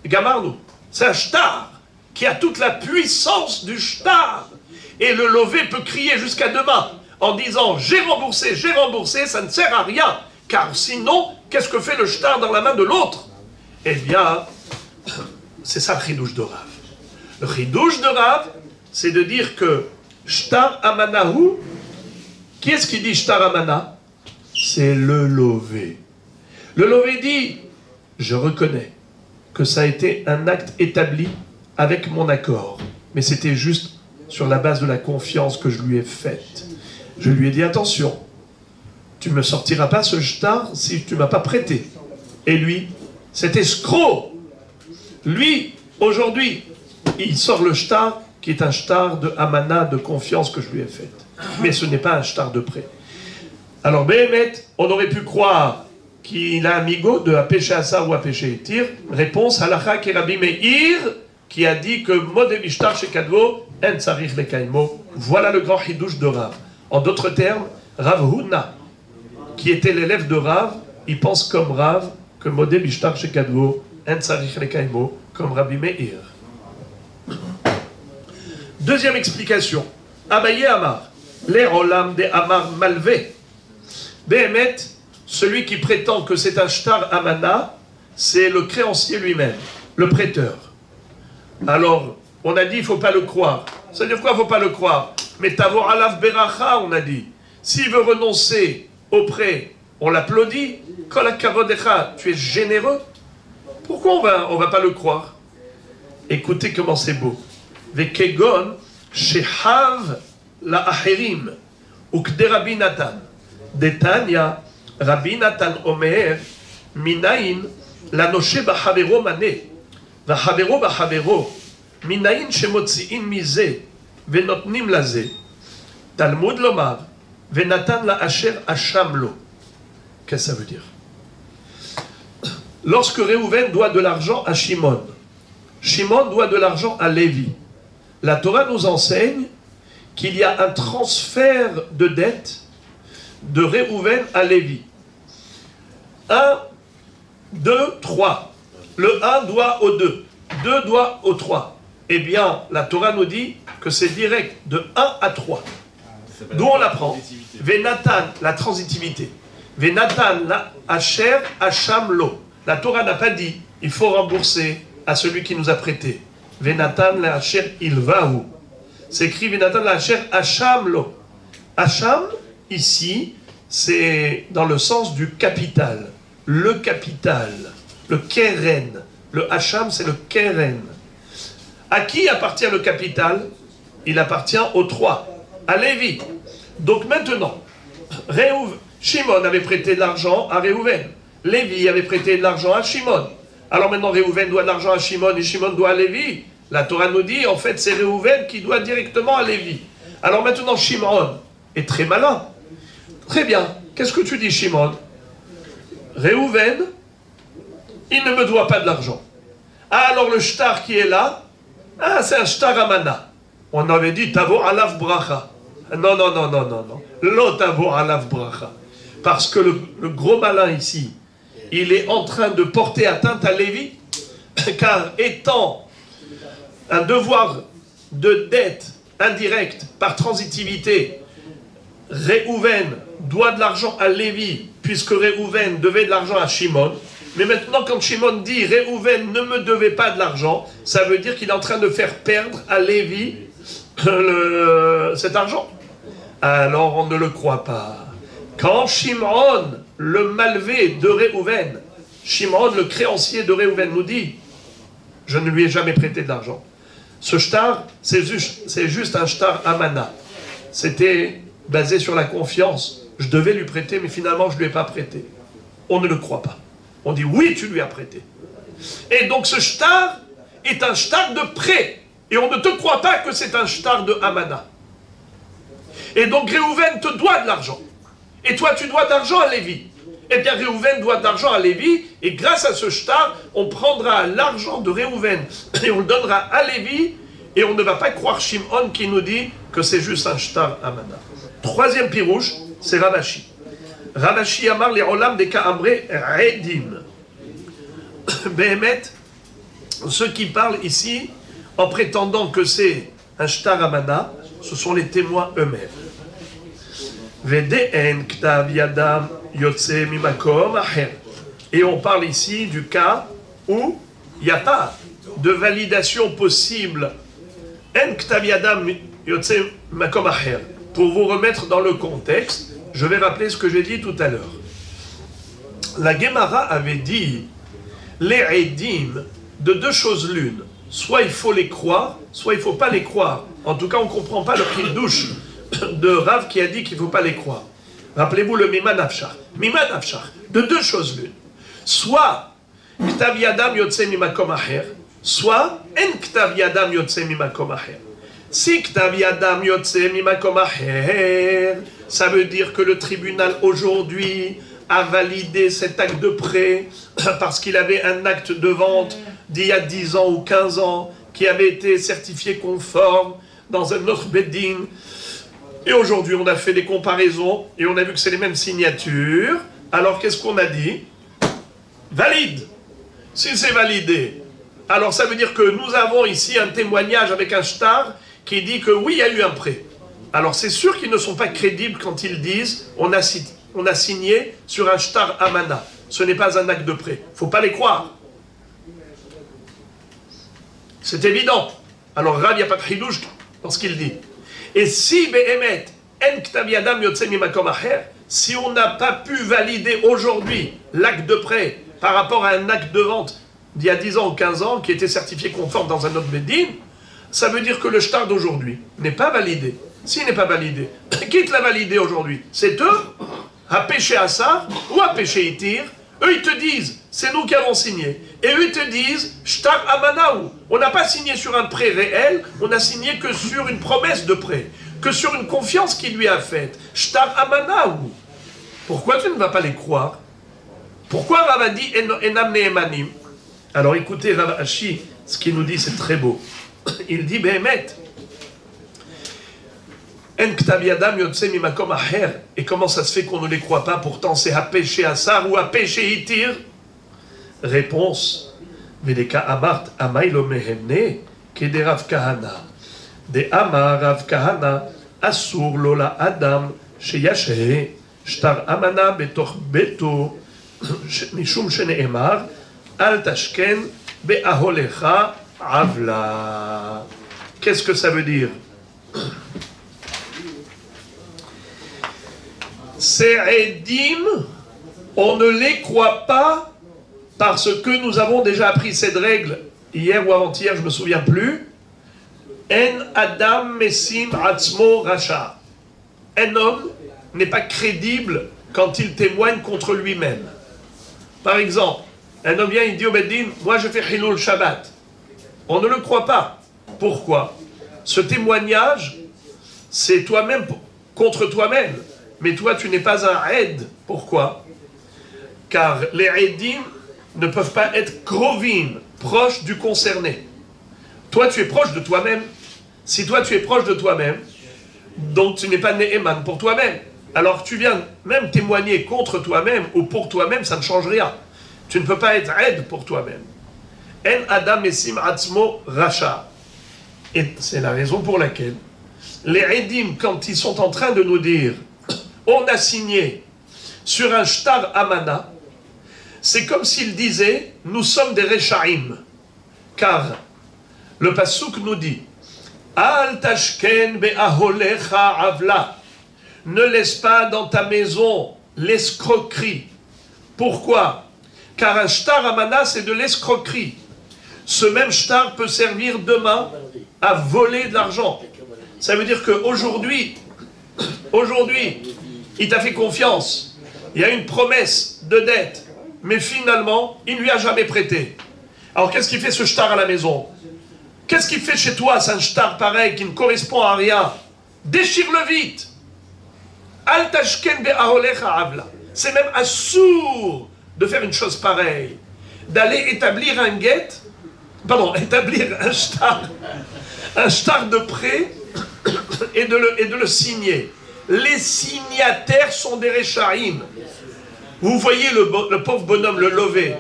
gamarnou, c'est un shtar qui a toute la puissance du shtar. Et le levé peut crier jusqu'à demain en disant j'ai remboursé, ça ne sert à rien. Car sinon, qu'est-ce que fait le shtar dans la main de l'autre? Eh bien, c'est ça le chidouche de Rav. Le chidouche de Rav, c'est de dire que shtar amanahu, qui est-ce qui dit shtar amana? C'est le lové. Le lové dit, je reconnais que ça a été un acte établi avec mon accord, mais c'était juste sur la base de la confiance que je lui ai faite. Je lui ai dit, attention, tu ne me sortiras pas ce shtar si tu ne m'as pas prêté. Et lui, cet escroc, lui, aujourd'hui, il sort le shtar qui est un shtar de amana, de confiance que je lui ai faite. Mais ce n'est pas un shtar de prêt. Alors, Béhémet, on aurait pu croire qu'il a un migo de à péché asa ou à péché etir. Réponse, halacha ki Rabbi Meir, qui a dit que modé bishtar shekadvo en tsarich lekaimo. Voilà le grand hidouche de Rav. En d'autres termes, Rav Huna, qui était l'élève de Rav, il pense comme Rav que modé bishtar shekadvo en tsarich lekaimo, comme Rabbi Meir. Deuxième explication. Abaye Amar, les olam de Amar malvé. Béhémet, celui qui prétend que c'est un shtar amana, c'est le créancier lui-même, le prêteur. Alors, on a dit il ne faut pas le croire. Ça veut dire quoi, il ne faut pas le croire? Mais tavo alav beracha, on a dit. S'il veut renoncer au prêt, on l'applaudit. Kol hakavodecha, tu es généreux. Pourquoi on va pas le croire? Écoutez comment c'est beau. Vekegon shehav la aherim ukde Rabbi Natan. Detanya Rabbi Natan omer minayin la noshe b'havero mané v'havero b'havero minayin shemotziin mize venotnim laze Talmud lomar venatan la asher ashamlo. Qu'est-ce que ça veut dire? Lorsque Réhouven doit de l'argent à Shimon, Shimon doit de l'argent à Lévi, la Torah nous enseigne qu'il y a un transfert de dette de Réhouven à Lévi. 1, 2, 3. Le 1 doit au 2. 2 doit au 3. Eh bien, la Torah nous dit que c'est direct de 1 à 3. D'où on l'apprend? Venatan, la transitivité. Venatan, la asher, ashamlo. La Torah n'a pas dit il faut rembourser à celui qui nous a prêté. Venatan, la asher, ilvahu. C'est écrit Venatan, la asher, ashamlo. Asham, ici, c'est dans le sens du capital. le capital, le keren. Le hacham, c'est le keren. À qui appartient le capital? Il appartient aux trois, à Lévi. Donc maintenant, Shimon avait prêté de l'argent à Réhouven. Lévi avait prêté de l'argent à Shimon. Alors maintenant, Réhouven doit de l'argent à Shimon et Shimon doit à Lévi. La Torah nous dit, en fait, c'est Réhouven qui doit directement à Lévi. Alors maintenant, Shimon est très malin. Très bien. Qu'est-ce que tu dis, Shimon? Réhouven, il ne me doit pas de l'argent. Ah, alors le shtar qui est là, ah, c'est un shtar amana. On avait dit, tavo alav bracha. Non, non, non, non, non, non. Lo tavo alav bracha. Parce que le gros malin ici, il est en train de porter atteinte à Lévi, car étant un devoir de dette indirecte par transitivité, Réhouven doit de l'argent à Lévi, puisque Réhouven devait de l'argent à Shimon. Mais maintenant, quand Shimon dit Réhouven ne me devait pas de l'argent, ça veut dire qu'il est en train de faire perdre à Lévi cet argent. Alors on ne le croit pas. Quand Shimon, le malvé de Réhouven, Shimon, le créancier de Réhouven, nous dit je ne lui ai jamais prêté de l'argent. Ce shtar, c'est juste un shtar amana. C'était basé sur la confiance. Je devais lui prêter, mais finalement je ne lui ai pas prêté. On ne le croit pas. On dit oui, tu lui as prêté. Et donc ce shtar est un shtar de prêt. Et on ne te croit pas que c'est un shtar de amana. Et donc Réhouven te doit de l'argent. Et toi tu dois de l'argent à Lévi. Eh bien Réhouven doit de l'argent à Lévi. Et grâce à ce shtar, on prendra l'argent de Réhouven et on le donnera à Lévi. Et on ne va pas croire Shimon qui nous dit que c'est juste un shtar amana. Troisième pirouche, c'est Ravashi. Ravashi amar les olam des Ka'amré Redim. Behemet, ceux qui parlent ici en prétendant que c'est un shtar amana, ce sont les témoins eux-mêmes. Vede'en ktav yadam yotse mimakom acher. Et on parle ici du cas où il n'y a pas de validation possible. En ktav yadam yotse mimakom acher. Pour vous remettre dans le contexte, je vais rappeler ce que j'ai dit tout à l'heure. La Gemara avait dit les Edim de deux choses l'une. Soit il faut les croire, soit il ne faut pas les croire. En tout cas, on ne comprend pas le Kiddush de Rav qui a dit qu'il ne faut pas les croire. Rappelez-vous le Mima Nafshar. Mima Nafshar, de deux choses l'une. Soit Ktav Yadam Yotse Mimakom Acher, soit En Ktav Yadam Yotse Mimakom Acher. Si Ktav Yadam Yotse Mimakom Acher, ça veut dire que le tribunal aujourd'hui a validé cet acte de prêt parce qu'il avait un acte de vente d'il y a 10 ans ou 15 ans qui avait été certifié conforme dans un autre bedding. Et aujourd'hui, on a fait des comparaisons et on a vu que c'est les mêmes signatures. Alors, qu'est-ce qu'on a dit? Valide. Si c'est validé, alors ça veut dire que nous avons ici un témoignage avec un shtar qui dit que oui, il y a eu un prêt. Alors, c'est sûr qu'ils ne sont pas crédibles quand ils disent on a signé sur un shtar amana. Ce n'est pas un acte de prêt. Il ne faut pas les croire. C'est évident. Alors, Rav, il n'y a pas de chidouche dans ce qu'il dit. Et si, Behemet, En Ktav Yadam Yotse Mimakom Acher, si on n'a pas pu valider aujourd'hui l'acte de prêt par rapport à un acte de vente d'il y a 10 ans ou 15 ans qui était certifié conforme dans un autre Beddin, ça veut dire que le shtar d'aujourd'hui n'est pas validé. S'il n'est pas validé, qui te l'a validé aujourd'hui? C'est eux, à péché Assar ou à péché Itir. Eux, ils te disent, c'est nous qui avons signé. Et eux, ils te disent, shtar amanaou. On n'a pas signé sur un prêt réel, on a signé que sur une promesse de prêt, que sur une confiance qu'il lui a faite. Shtar amanaou. Pourquoi tu ne vas pas les croire? Pourquoi Rav a dit enam neemanim? Alors écoutez, Rav Ashi, ce qu'il nous dit, c'est très beau. Il dit, Behemet, En Ktav Yadam Yotse Mimakom Acher. Et comment ça se fait qu'on ne les croit pas? Pourtant, c'est à péché Assar ou à péché Itir. Réponse. Vedeka Amart Amailo Mehemne Kede Rav Kahana. De Amar Rav Kahana Asur Lola Adam Sheyashe Shtar Amana Betoch Beto Mishum Sheneemar Al Tashken Beaholecha Avla. Qu'est-ce que ça veut dire? Ces Edim On ne les croit pas parce que nous avons déjà appris cette règle hier ou avant-hier, je ne me souviens plus. En Adam Messim Atzmo Racha. Un homme n'est pas crédible quand il témoigne contre lui-même. Par exemple, un homme vient, il dit au Beddin, moi je fais Hilul Shabbat. On ne le croit pas. Pourquoi? Ce témoignage, c'est toi-même contre toi-même. Mais toi, tu n'es pas un aide. Pourquoi? Car les aidim ne peuvent pas être krovim, proches du concerné. Toi, tu es proche de toi-même. Si toi, tu es proche de toi-même, donc tu n'es pas ne'eman pour toi-même. Alors tu viens même témoigner contre toi-même ou pour toi-même, ça ne change rien. Tu ne peux pas être aide pour toi-même. En Adam Messim Atzmo Racha. Et c'est la raison pour laquelle les aidim, quand ils sont en train de nous dire on a signé sur un shtar amana, c'est comme s'ils disaient nous sommes des rechaim. Car le passouk nous dit Al tashken be'aholecha avla. Ne laisse pas dans ta maison l'escroquerie. Pourquoi? Car un shtar amana, c'est de l'escroquerie. Ce même shtar peut servir demain à voler de l'argent. Ça veut dire qu'aujourd'hui, il t'a fait confiance. Il y a une promesse de dette. Mais finalement, il ne lui a jamais prêté. Alors qu'est-ce qu'il fait ce shtar à la maison? Qu'est-ce qu'il fait chez toi, c'est un shtar pareil qui ne correspond à rien? Déchire-le vite. Al tashken be'aholecha avla. C'est même assourd de faire une chose pareille. D'aller établir un guet, établir un shtar de prêt et de le signer. Les signataires sont des rechaim. Vous voyez le pauvre bonhomme, le lové,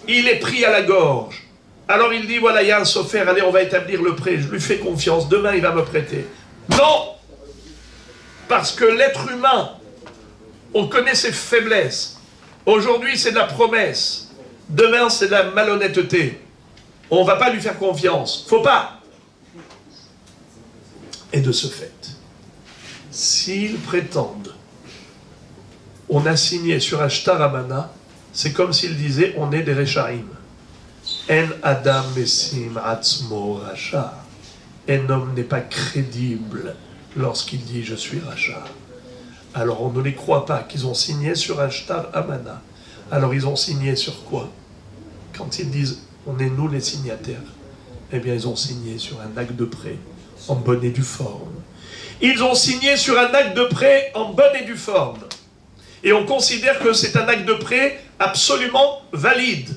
il est pris à la gorge. Alors il dit, voilà, il y a un sophère, allez, on va établir le prêt, je lui fais confiance, demain il va me prêter. Non! Parce que l'être humain, on connaît ses faiblesses. Aujourd'hui, c'est de la promesse. Demain, c'est de la malhonnêteté. On ne va pas lui faire confiance. Faut pas. Et de ce fait, s'ils prétendent, on a signé sur un shtar amana, c'est comme s'ils disaient, on est des rechaim. En Adam Messim Atzmo Racha. Un homme n'est pas crédible lorsqu'il dit je suis Racha. Alors on ne les croit pas qu'ils ont signé sur un shtar amana. Alors ils ont signé sur quoi? Quand ils disent on est nous les signataires, eh bien ils ont signé sur un acte de prêt en bonne et due forme. Ils ont signé sur un acte de prêt en bonne et due forme. Et on considère que c'est un acte de prêt absolument valide.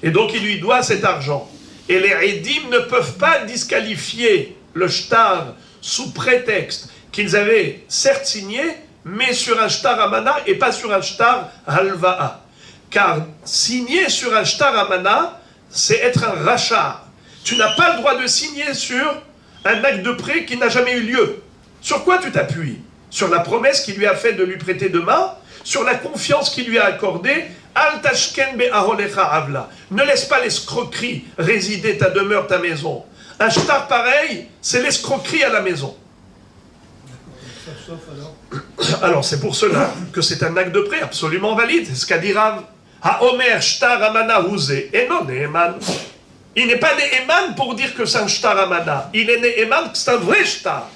Et donc il lui doit cet argent. Et les aidim ne peuvent pas disqualifier le shtar sous prétexte qu'ils avaient certes signé, mais sur un shtar amana et pas sur un shtar halva'a. Car signer sur un shtar amana, c'est être un rachat. Tu n'as pas le droit de signer sur un acte de prêt qui n'a jamais eu lieu. Sur quoi tu t'appuies? Sur la promesse qu'il lui a faite de lui prêter demain? Sur la confiance qu'il lui a accordée? Al tashken be'aholecha avla. Ne laisse pas l'escroquerie résider ta demeure, ta maison. Un shtar pareil, c'est l'escroquerie à la maison. Alors c'est pour cela que c'est un acte de prêt absolument valide. C'est ce qu'a dit Rav. Ha-omer shtar amana huzeh eno ne'eman. Il n'est pas ne'eman pour dire que c'est un shtar amana. Il est ne'eman que c'est un vrai shtar.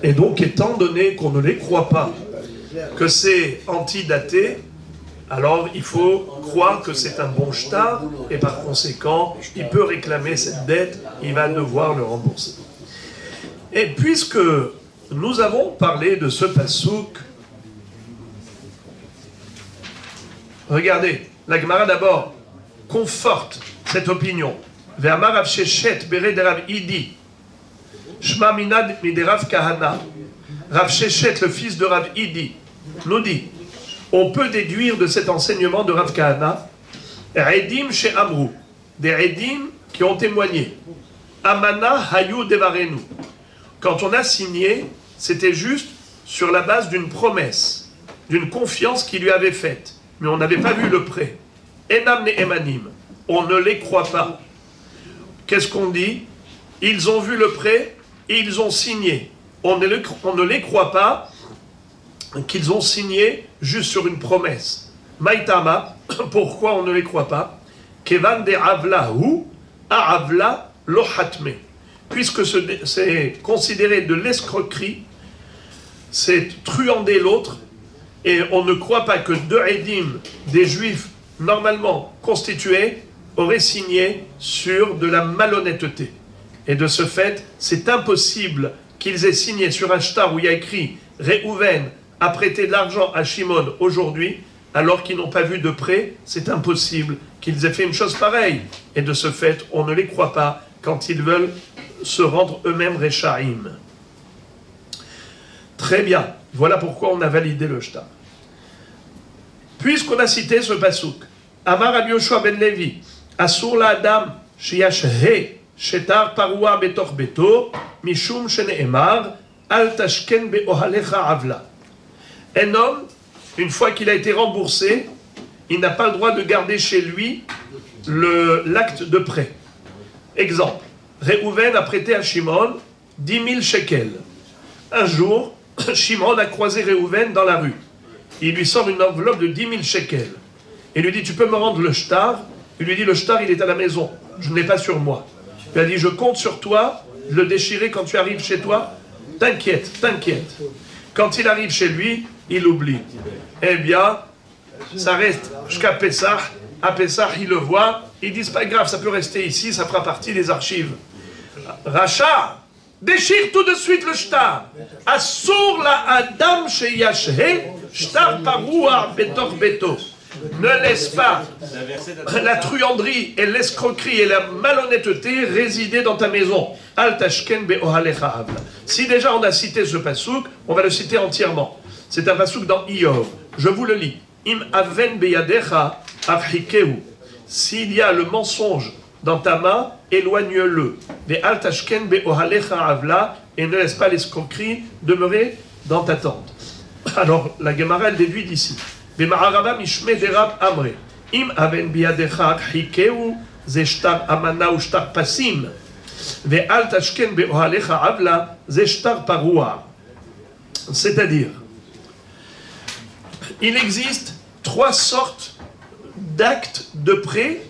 Et donc, étant donné qu'on ne les croit pas, que c'est antidaté, alors il faut croire que c'est un bon shtar, et par conséquent, il peut réclamer cette dette, il va devoir le rembourser. Et puisque nous avons parlé de ce passouk, regardez, la Gemara d'abord conforte cette opinion. Ve'amar Rav Sheshet bered Rav Idi, Shma minad miderav Kahana, Rav Sheshet, le fils de Rav Idi, nous dit, on peut déduire de cet enseignement de Rav Kahana, Edim chez Amrou, des Edim qui ont témoigné. Amana hayu devarenu. Quand on a signé, c'était juste sur la base d'une promesse, d'une confiance qu'il lui avait faite, mais on n'avait pas vu le prêt. Enam ne emanim, on ne les croit pas. Qu'est-ce qu'on dit? Ils ont vu le prêt et ils ont signé. On ne les croit pas qu'ils ont signé juste sur une promesse. Maïtama, pourquoi on ne les croit pas? Kevan de avla hu, avla lo hatme. Puisque c'est considéré de l'escroquerie, c'est truander l'autre, et on ne croit pas que deux édim, des juifs normalement constitués, auraient signé sur de la malhonnêteté. Et de ce fait, c'est impossible qu'ils aient signé sur un shtar où il y a écrit « Réhouven a prêté de l'argent à Shimon aujourd'hui », alors qu'ils n'ont pas vu de près, c'est impossible qu'ils aient fait une chose pareille. Et de ce fait, on ne les croit pas quand ils veulent se rendre eux-mêmes Rechaim. Très bien, voilà pourquoi on a validé le shtar. Puisqu'on a cité ce pasouk, Amar Rabbi Yoshua ben Levi, Asur la Adam, Sheyashhe, Shetar Parua Betor Beto, Mishum Sheneemar, Al Tashken Beohalecha Avla. Un homme, une fois qu'il a été remboursé, il n'a pas le droit de garder chez lui l'acte de prêt. Exemple, Réhouven a prêté à Shimon 10 000 shekels. Un jour, Shimon a croisé Réhouven dans la rue. Il lui sort une enveloppe de 10 000 shekels. Il lui dit, tu peux me rendre le shtar? Il lui dit, le shtar, il est à la maison. Je ne l'ai pas sur moi. Il a dit, je compte sur toi, de le déchirer quand tu arrives chez toi. T'inquiète, t'inquiète. Quand il arrive chez lui, il oublie. Eh bien, ça reste jusqu'à Pessah. À Pessah, il le voit. Il dit, c'est pas grave, ça peut rester ici, ça fera partie des archives. Racha, déchire tout de suite le shtar. Assur la Adam sheyashhe, shtar parua betor beto. Ne laisse pas la truanderie et l'escroquerie et la malhonnêteté résider dans ta maison. Al tashken beohalecha avla. Si déjà on a cité ce pasouk, on va le citer entièrement. C'est un pasouk dans Iyov. Je vous le lis. Im aven beyadecha afhikeu. S'il y a le mensonge dans ta main, éloigne-le. Ve al tashken beohalecha avla, et ne laisse pas l'escroquerie demeurer dans ta tente. Alors la Gemara elle déduit d'ici. B'ma'arava mishme derab amre. Im aven beyadecha afhikeu ze shtar amana ou shtar pasim. Ve al tashken beohalecha avla ze shtar parua. C'est-à-dire, il existe 3 sortes d'actes de prêt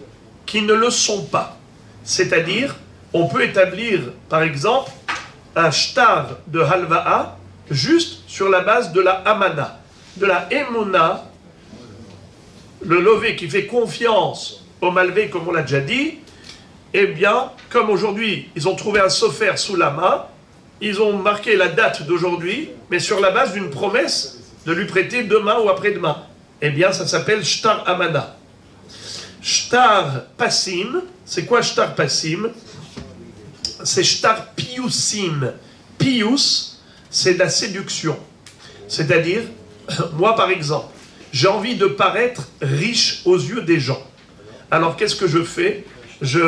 qui ne le sont pas. C'est-à-dire, on peut établir, par exemple, un shtar de halva'a juste sur la base de la amana, de la emuna, le lové qui fait confiance au malvé, comme on l'a déjà dit. Eh bien, comme aujourd'hui, ils ont trouvé un sofer sous la main, ils ont marqué la date d'aujourd'hui, mais sur la base d'une promesse de lui prêter demain ou après-demain. Eh bien, ça s'appelle shtar amana. Shtar passim, c'est quoi shtar passim? C'est shtar piusim. Pius, c'est de la séduction. C'est-à-dire, moi par exemple, j'ai envie de paraître riche aux yeux des gens. Alors qu'est-ce que je fais? Je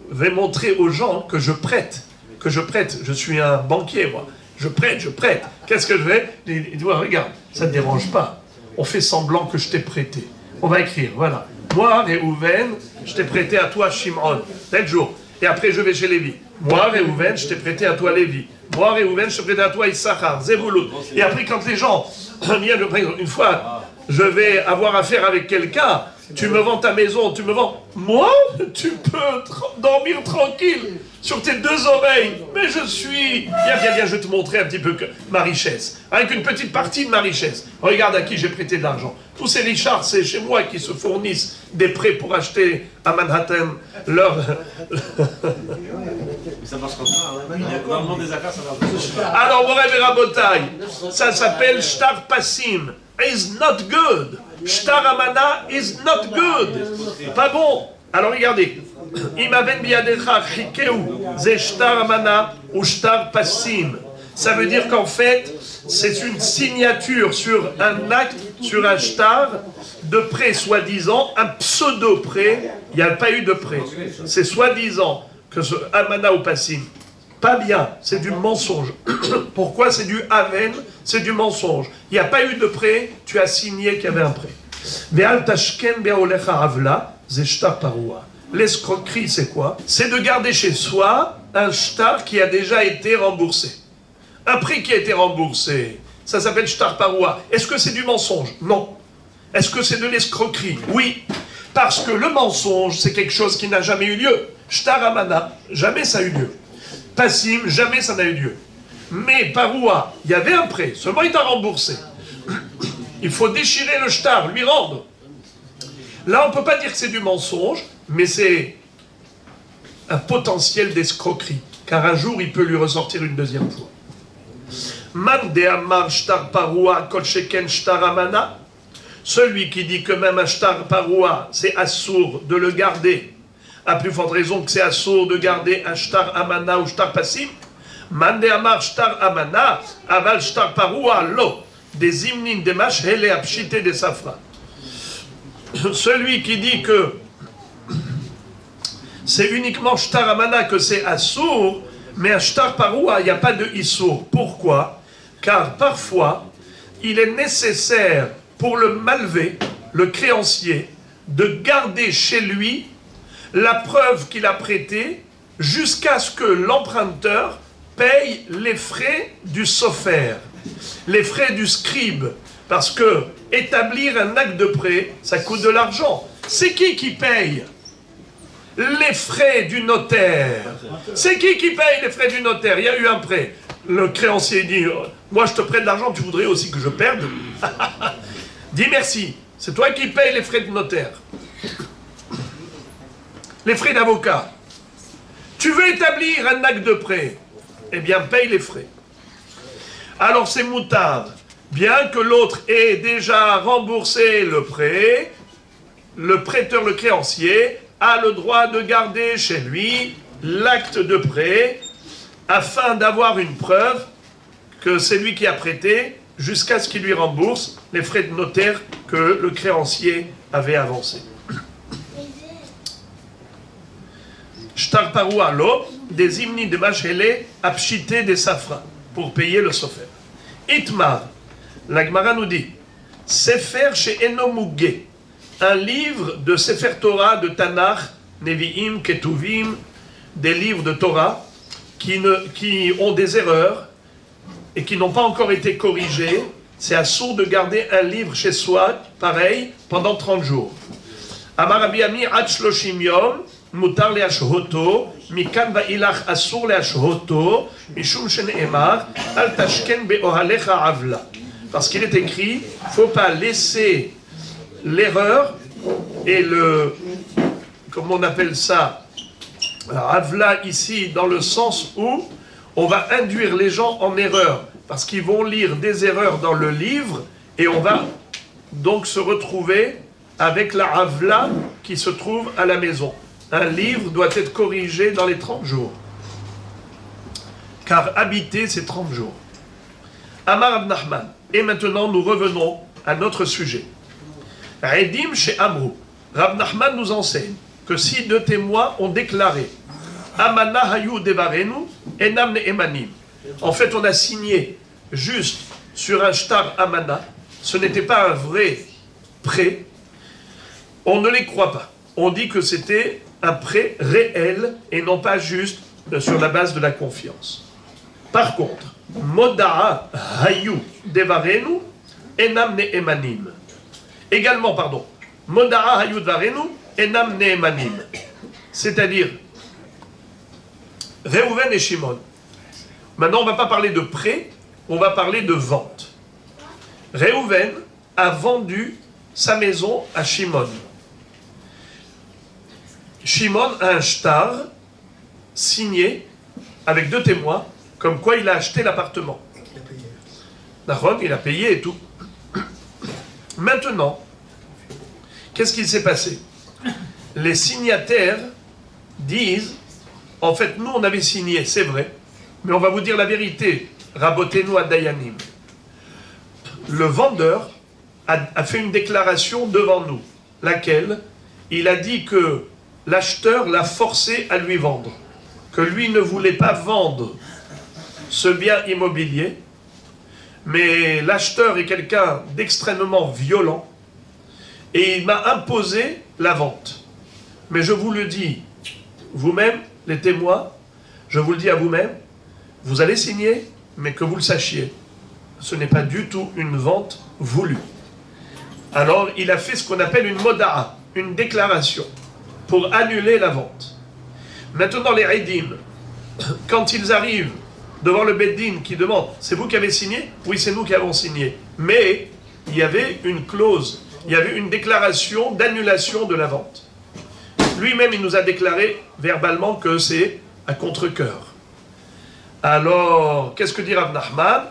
vais montrer aux gens que je prête. Je suis un banquier, moi. Je prête. Qu'est-ce que je fais? Il dit, ouais, regarde, ça ne te dérange pas. On fait semblant que je t'ai prêté. On va écrire, voilà. Moi, Réhouven, je t'ai prêté à toi, Shimon, tel jour. Et après, je vais chez Lévi. Moi, Réhouven, je t'ai prêté à toi, Lévi. Moi, Réhouven, je t'ai prêté à toi, Issachar, Zebouloun. Et après, quand les gens viennent, une fois, je vais avoir affaire avec quelqu'un, tu me vends ta maison, tu me vends... Moi, tu peux dormir tranquille sur tes 2 oreilles. Mais je suis... Viens, je vais te montrer un petit peu ma richesse. Avec une petite partie de ma richesse. Regarde à qui j'ai prêté de l'argent. Tous ces richards, c'est chez moi qui se fournissent des prêts pour acheter à Manhattan leur... Ça marche comme ça. Dans le monde des affaires, ça marche. Alors, Moré Rabotai, ça s'appelle Shtar Passim. Is not good. Shtar Amana is not good. Pas bon. Alors regardez. Imaven biadecha chikeu ze shtar amana ou shtar passim. Ça veut dire qu'en fait, c'est une signature sur un acte, sur un shtar de prêt, soi-disant, un pseudo-prêt. Il n'y a pas eu de prêt. C'est soi-disant que ce amana ou passim. Pas bien, c'est du mensonge. Pourquoi c'est du aven? C'est du mensonge. Il n'y a pas eu de prêt, tu as signé qu'il y avait un prêt. L'escroquerie, c'est quoi? C'est de garder chez soi un shtar qui a déjà été remboursé. Un prix qui a été remboursé, ça s'appelle shtar paroua. Est-ce que c'est du mensonge? Non. Est-ce que c'est de l'escroquerie? Oui, parce que le mensonge, c'est quelque chose qui n'a jamais eu lieu. Shtar Amana, jamais ça a eu lieu. Passim, jamais ça n'a eu lieu. Mais Paroua, il y avait un prêt, seulement il t'a remboursé. Il faut déchirer le shtar, lui rendre. Là, on ne peut pas dire que c'est du mensonge, mais c'est un potentiel d'escroquerie, car un jour, il peut lui ressortir une deuxième fois. Man de Amar shtar Paroua kol sheken shtar Amana. Celui qui dit que même un shtar Paroua, c'est assourd de le garder, à plus forte raison que c'est assourd de garder un shtar Amana ou shtar Passim. Man de Amar shtar Amana, aval shtar Paroua lo, des imnin des mashhele apshite des safra. Celui qui dit que c'est uniquement shtar Amana que c'est assourd, mais un shtar Paroua, il n'y a pas de issour. Pourquoi? Car parfois, il est nécessaire pour le malvé, le créancier, de garder chez lui la preuve qu'il a prêtée jusqu'à ce que l'emprunteur paye les frais du sophère, les frais du scribe. Parce que établir un acte de prêt, ça coûte de l'argent. C'est qui paye les frais du notaire? C'est qui paye les frais du notaire? Il y a eu un prêt. Le créancier dit, moi je te prête de l'argent, tu voudrais aussi que je perde? Dis merci, c'est toi qui payes les frais de notaire. Les frais d'avocat. Tu veux établir un acte de prêt? Eh bien, paye les frais. Alors c'est moutard. Bien que l'autre ait déjà remboursé le prêt, le prêteur, le créancier, a le droit de garder chez lui l'acte de prêt afin d'avoir une preuve que c'est lui qui a prêté jusqu'à ce qu'il lui rembourse les frais de notaire que le créancier avait avancés. Shtar Paroua lo, des hymnes de Machele, apchité des safras, pour payer le sofer. Itmar, la Gemara nous dit, Sefer chez Enomugé, un livre de Sefer Torah, de Tanakh, Nevi'im, Ketuvim, des livres de Torah, qui ont des erreurs, et qui n'ont pas encore été corrigés, c'est assourd de garder un livre chez soi, pareil, pendant 30 jours. Amar Rabbi Ami, Ad Shloshim Yom, Mutar le'ashhoto, Mikan va'ilach assour le'ashhoto, Mishum shene'emar, Al tashken be'ohalecha avla. Parce qu'il est écrit, il ne faut pas laisser l'erreur et le, comment on appelle ça, avla ici, dans le sens où on va induire les gens en erreur, parce qu'ils vont lire des erreurs dans le livre, et on va donc se retrouver avec la avla qui se trouve à la maison. Un livre doit être corrigé dans les 30 jours. Car habiter, c'est 30 jours. Amar Rav Nachman. Et maintenant, nous revenons à notre sujet. Edim chez Amrou. Rav Nachman nous enseigne que si deux témoins ont déclaré Amana hayu devarenu enam ne'emanim. En fait, on a signé juste sur un shtar amana. Ce n'était pas un vrai prêt. On ne les croit pas. On dit que c'était un prêt réel et non pas juste sur la base de la confiance. Par contre, Moda'a hayu devarenu enam ne'emanim. Également, pardon, Moda'a hayu devarenu enam ne'emanim. C'est-à-dire, Réhouven et Shimon. Maintenant, on ne va pas parler de prêt, on va parler de vente. Réhouven a vendu sa maison à Shimon. Shimon a un shtar signé avec deux témoins, comme quoi il a acheté l'appartement. D'accord, il a payé et tout. Maintenant, qu'est-ce qui s'est passé? Les signataires disent, en fait, nous on avait signé, c'est vrai, mais on va vous dire la vérité, rabotez-nous à Dayanim. Le vendeur a fait une déclaration devant nous, laquelle il a dit que l'acheteur l'a forcé à lui vendre, que lui ne voulait pas vendre ce bien immobilier, mais l'acheteur est quelqu'un d'extrêmement violent et il m'a imposé la vente. Mais je vous le dis, vous-même, les témoins, je vous le dis à vous-même, vous allez signer, mais que vous le sachiez, ce n'est pas du tout une vente voulue. Alors il a fait ce qu'on appelle une moda'a, une déclaration, pour annuler la vente. Maintenant les Eidim, quand ils arrivent devant le Beddin qui demande « C'est vous qui avez signé ?» « Oui, c'est nous qui avons signé. » Mais il y avait une clause, il y avait une déclaration d'annulation de la vente. Lui-même, il nous a déclaré verbalement que c'est à contre-cœur. Alors, qu'est-ce que dit Rav Nachman?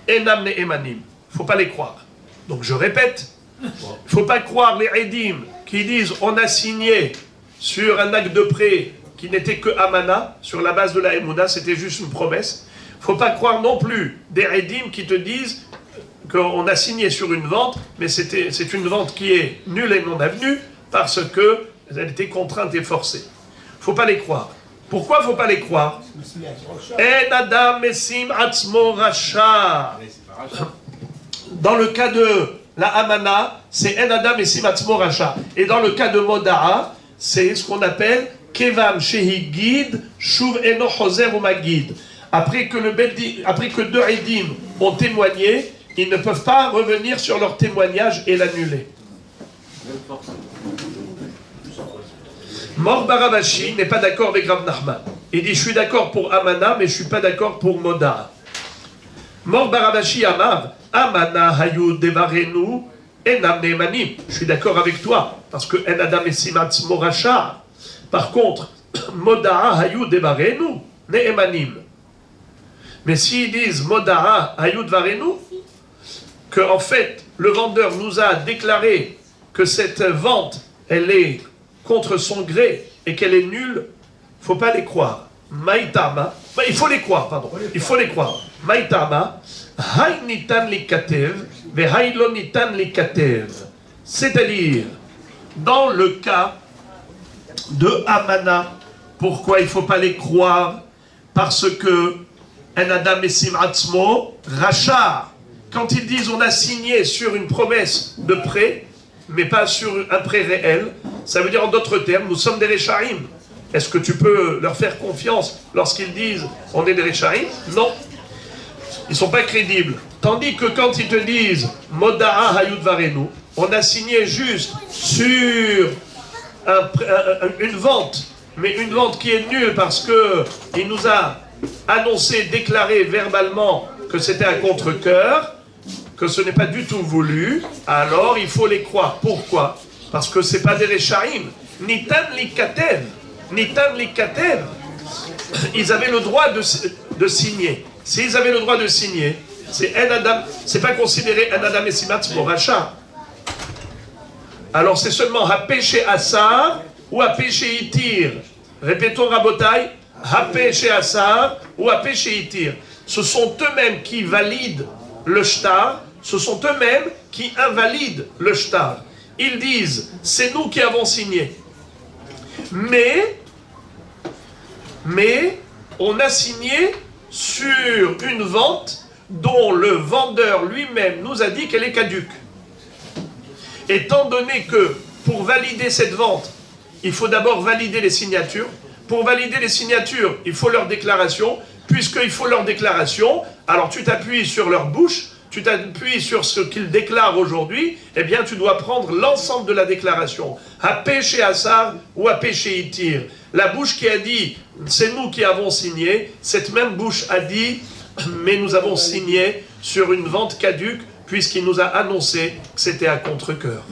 Enam ne emanim. Il ne faut pas les croire. Donc je répète, il ne faut pas croire les Eidim qui disent on a signé sur un acte de prêt qui n'était que Amana, sur la base de la Emouna, c'était juste une promesse. Il ne faut pas croire non plus des Eidim qui te disent qu'on a signé sur une vente, mais c'est une vente qui est nulle et non avenue parce qu'elle était contrainte et forcée. Il ne faut pas les croire. Pourquoi il ne faut pas les croire? En adam mesim atzmo racha. Dans le cas de la Amana, c'est En adam mesim atzmo racha. Et dans le cas de Moda'a, c'est ce qu'on appelle Kevam Shehigid Shuv Eno Choser ou Magid. Après que deux Eidim ont témoigné, ils ne peuvent pas revenir sur leur témoignage et l'annuler. Mor Baravashi n'est pas d'accord avec Rav Nachman. Il dit, je suis d'accord pour Amana, mais je ne suis pas d'accord pour Moda'a. Mor Baravashi Amar, Amana Hayud Devarenu, Enam Neemanim. Je suis d'accord avec toi, parce que En Adam Esimatz Moracha. Par contre, Moda'a Hayud Devarenu, Neemanim. Mais s'ils disent Moda'a Hayud Varenu, que en fait, le vendeur nous a déclaré que cette vente, elle est contre son gré et qu'elle est nulle, il ne faut pas les croire. Maïtama, il faut les croire, pardon. Il faut les croire. Maïtama, hay nitan li katev, ve hay lo nitan li katev. C'est-à-dire, dans le cas de Amana, pourquoi il ne faut pas les croire? Parce que un Adam Esim Atzmo, Rachar, quand ils disent on a signé sur une promesse de prêt, mais pas sur un prêt réel, ça veut dire en d'autres termes, nous sommes des Rechaim. Est-ce que tu peux leur faire confiance lorsqu'ils disent on est des Rechaim? Non. Ils ne sont pas crédibles. Tandis que quand ils te disent Moda'a Hayud Varenu, on a signé juste sur une vente, mais une vente qui est nulle parce qu'il nous a annoncé, déclaré verbalement que c'était un contre-cœur, que ce n'est pas du tout voulu, alors il faut les croire. Pourquoi? Parce que ce n'est pas des Rechaim. Nitan li katev. Nitan li katev. Ils avaient le droit de signer. S'ils avaient le droit de signer, c'est un Adam, c'est pas considéré un Adam et Simatz pour rachat. Alors c'est seulement à péché Assar ou à péché Itir. Répétons Rabotai, à péché Assar ou à péché Itir. Ce sont eux-mêmes qui valident le shtar, ce sont eux-mêmes qui invalident le shtar. Ils disent, c'est nous qui avons signé. Mais on a signé sur une vente dont le vendeur lui-même nous a dit qu'elle est caduque. Étant donné que pour valider cette vente, il faut d'abord valider les signatures. Pour valider les signatures, il faut leur déclaration. Puisqu'il faut leur déclaration, alors tu t'appuies sur leur bouche, tu t'appuies sur ce qu'ils déclarent aujourd'hui, eh bien tu dois prendre l'ensemble de la déclaration. À péché Assar ou à péché Itir. La bouche qui a dit, c'est nous qui avons signé, cette même bouche a dit, mais nous avons signé sur une vente caduque, puisqu'il nous a annoncé que c'était à contre-cœur.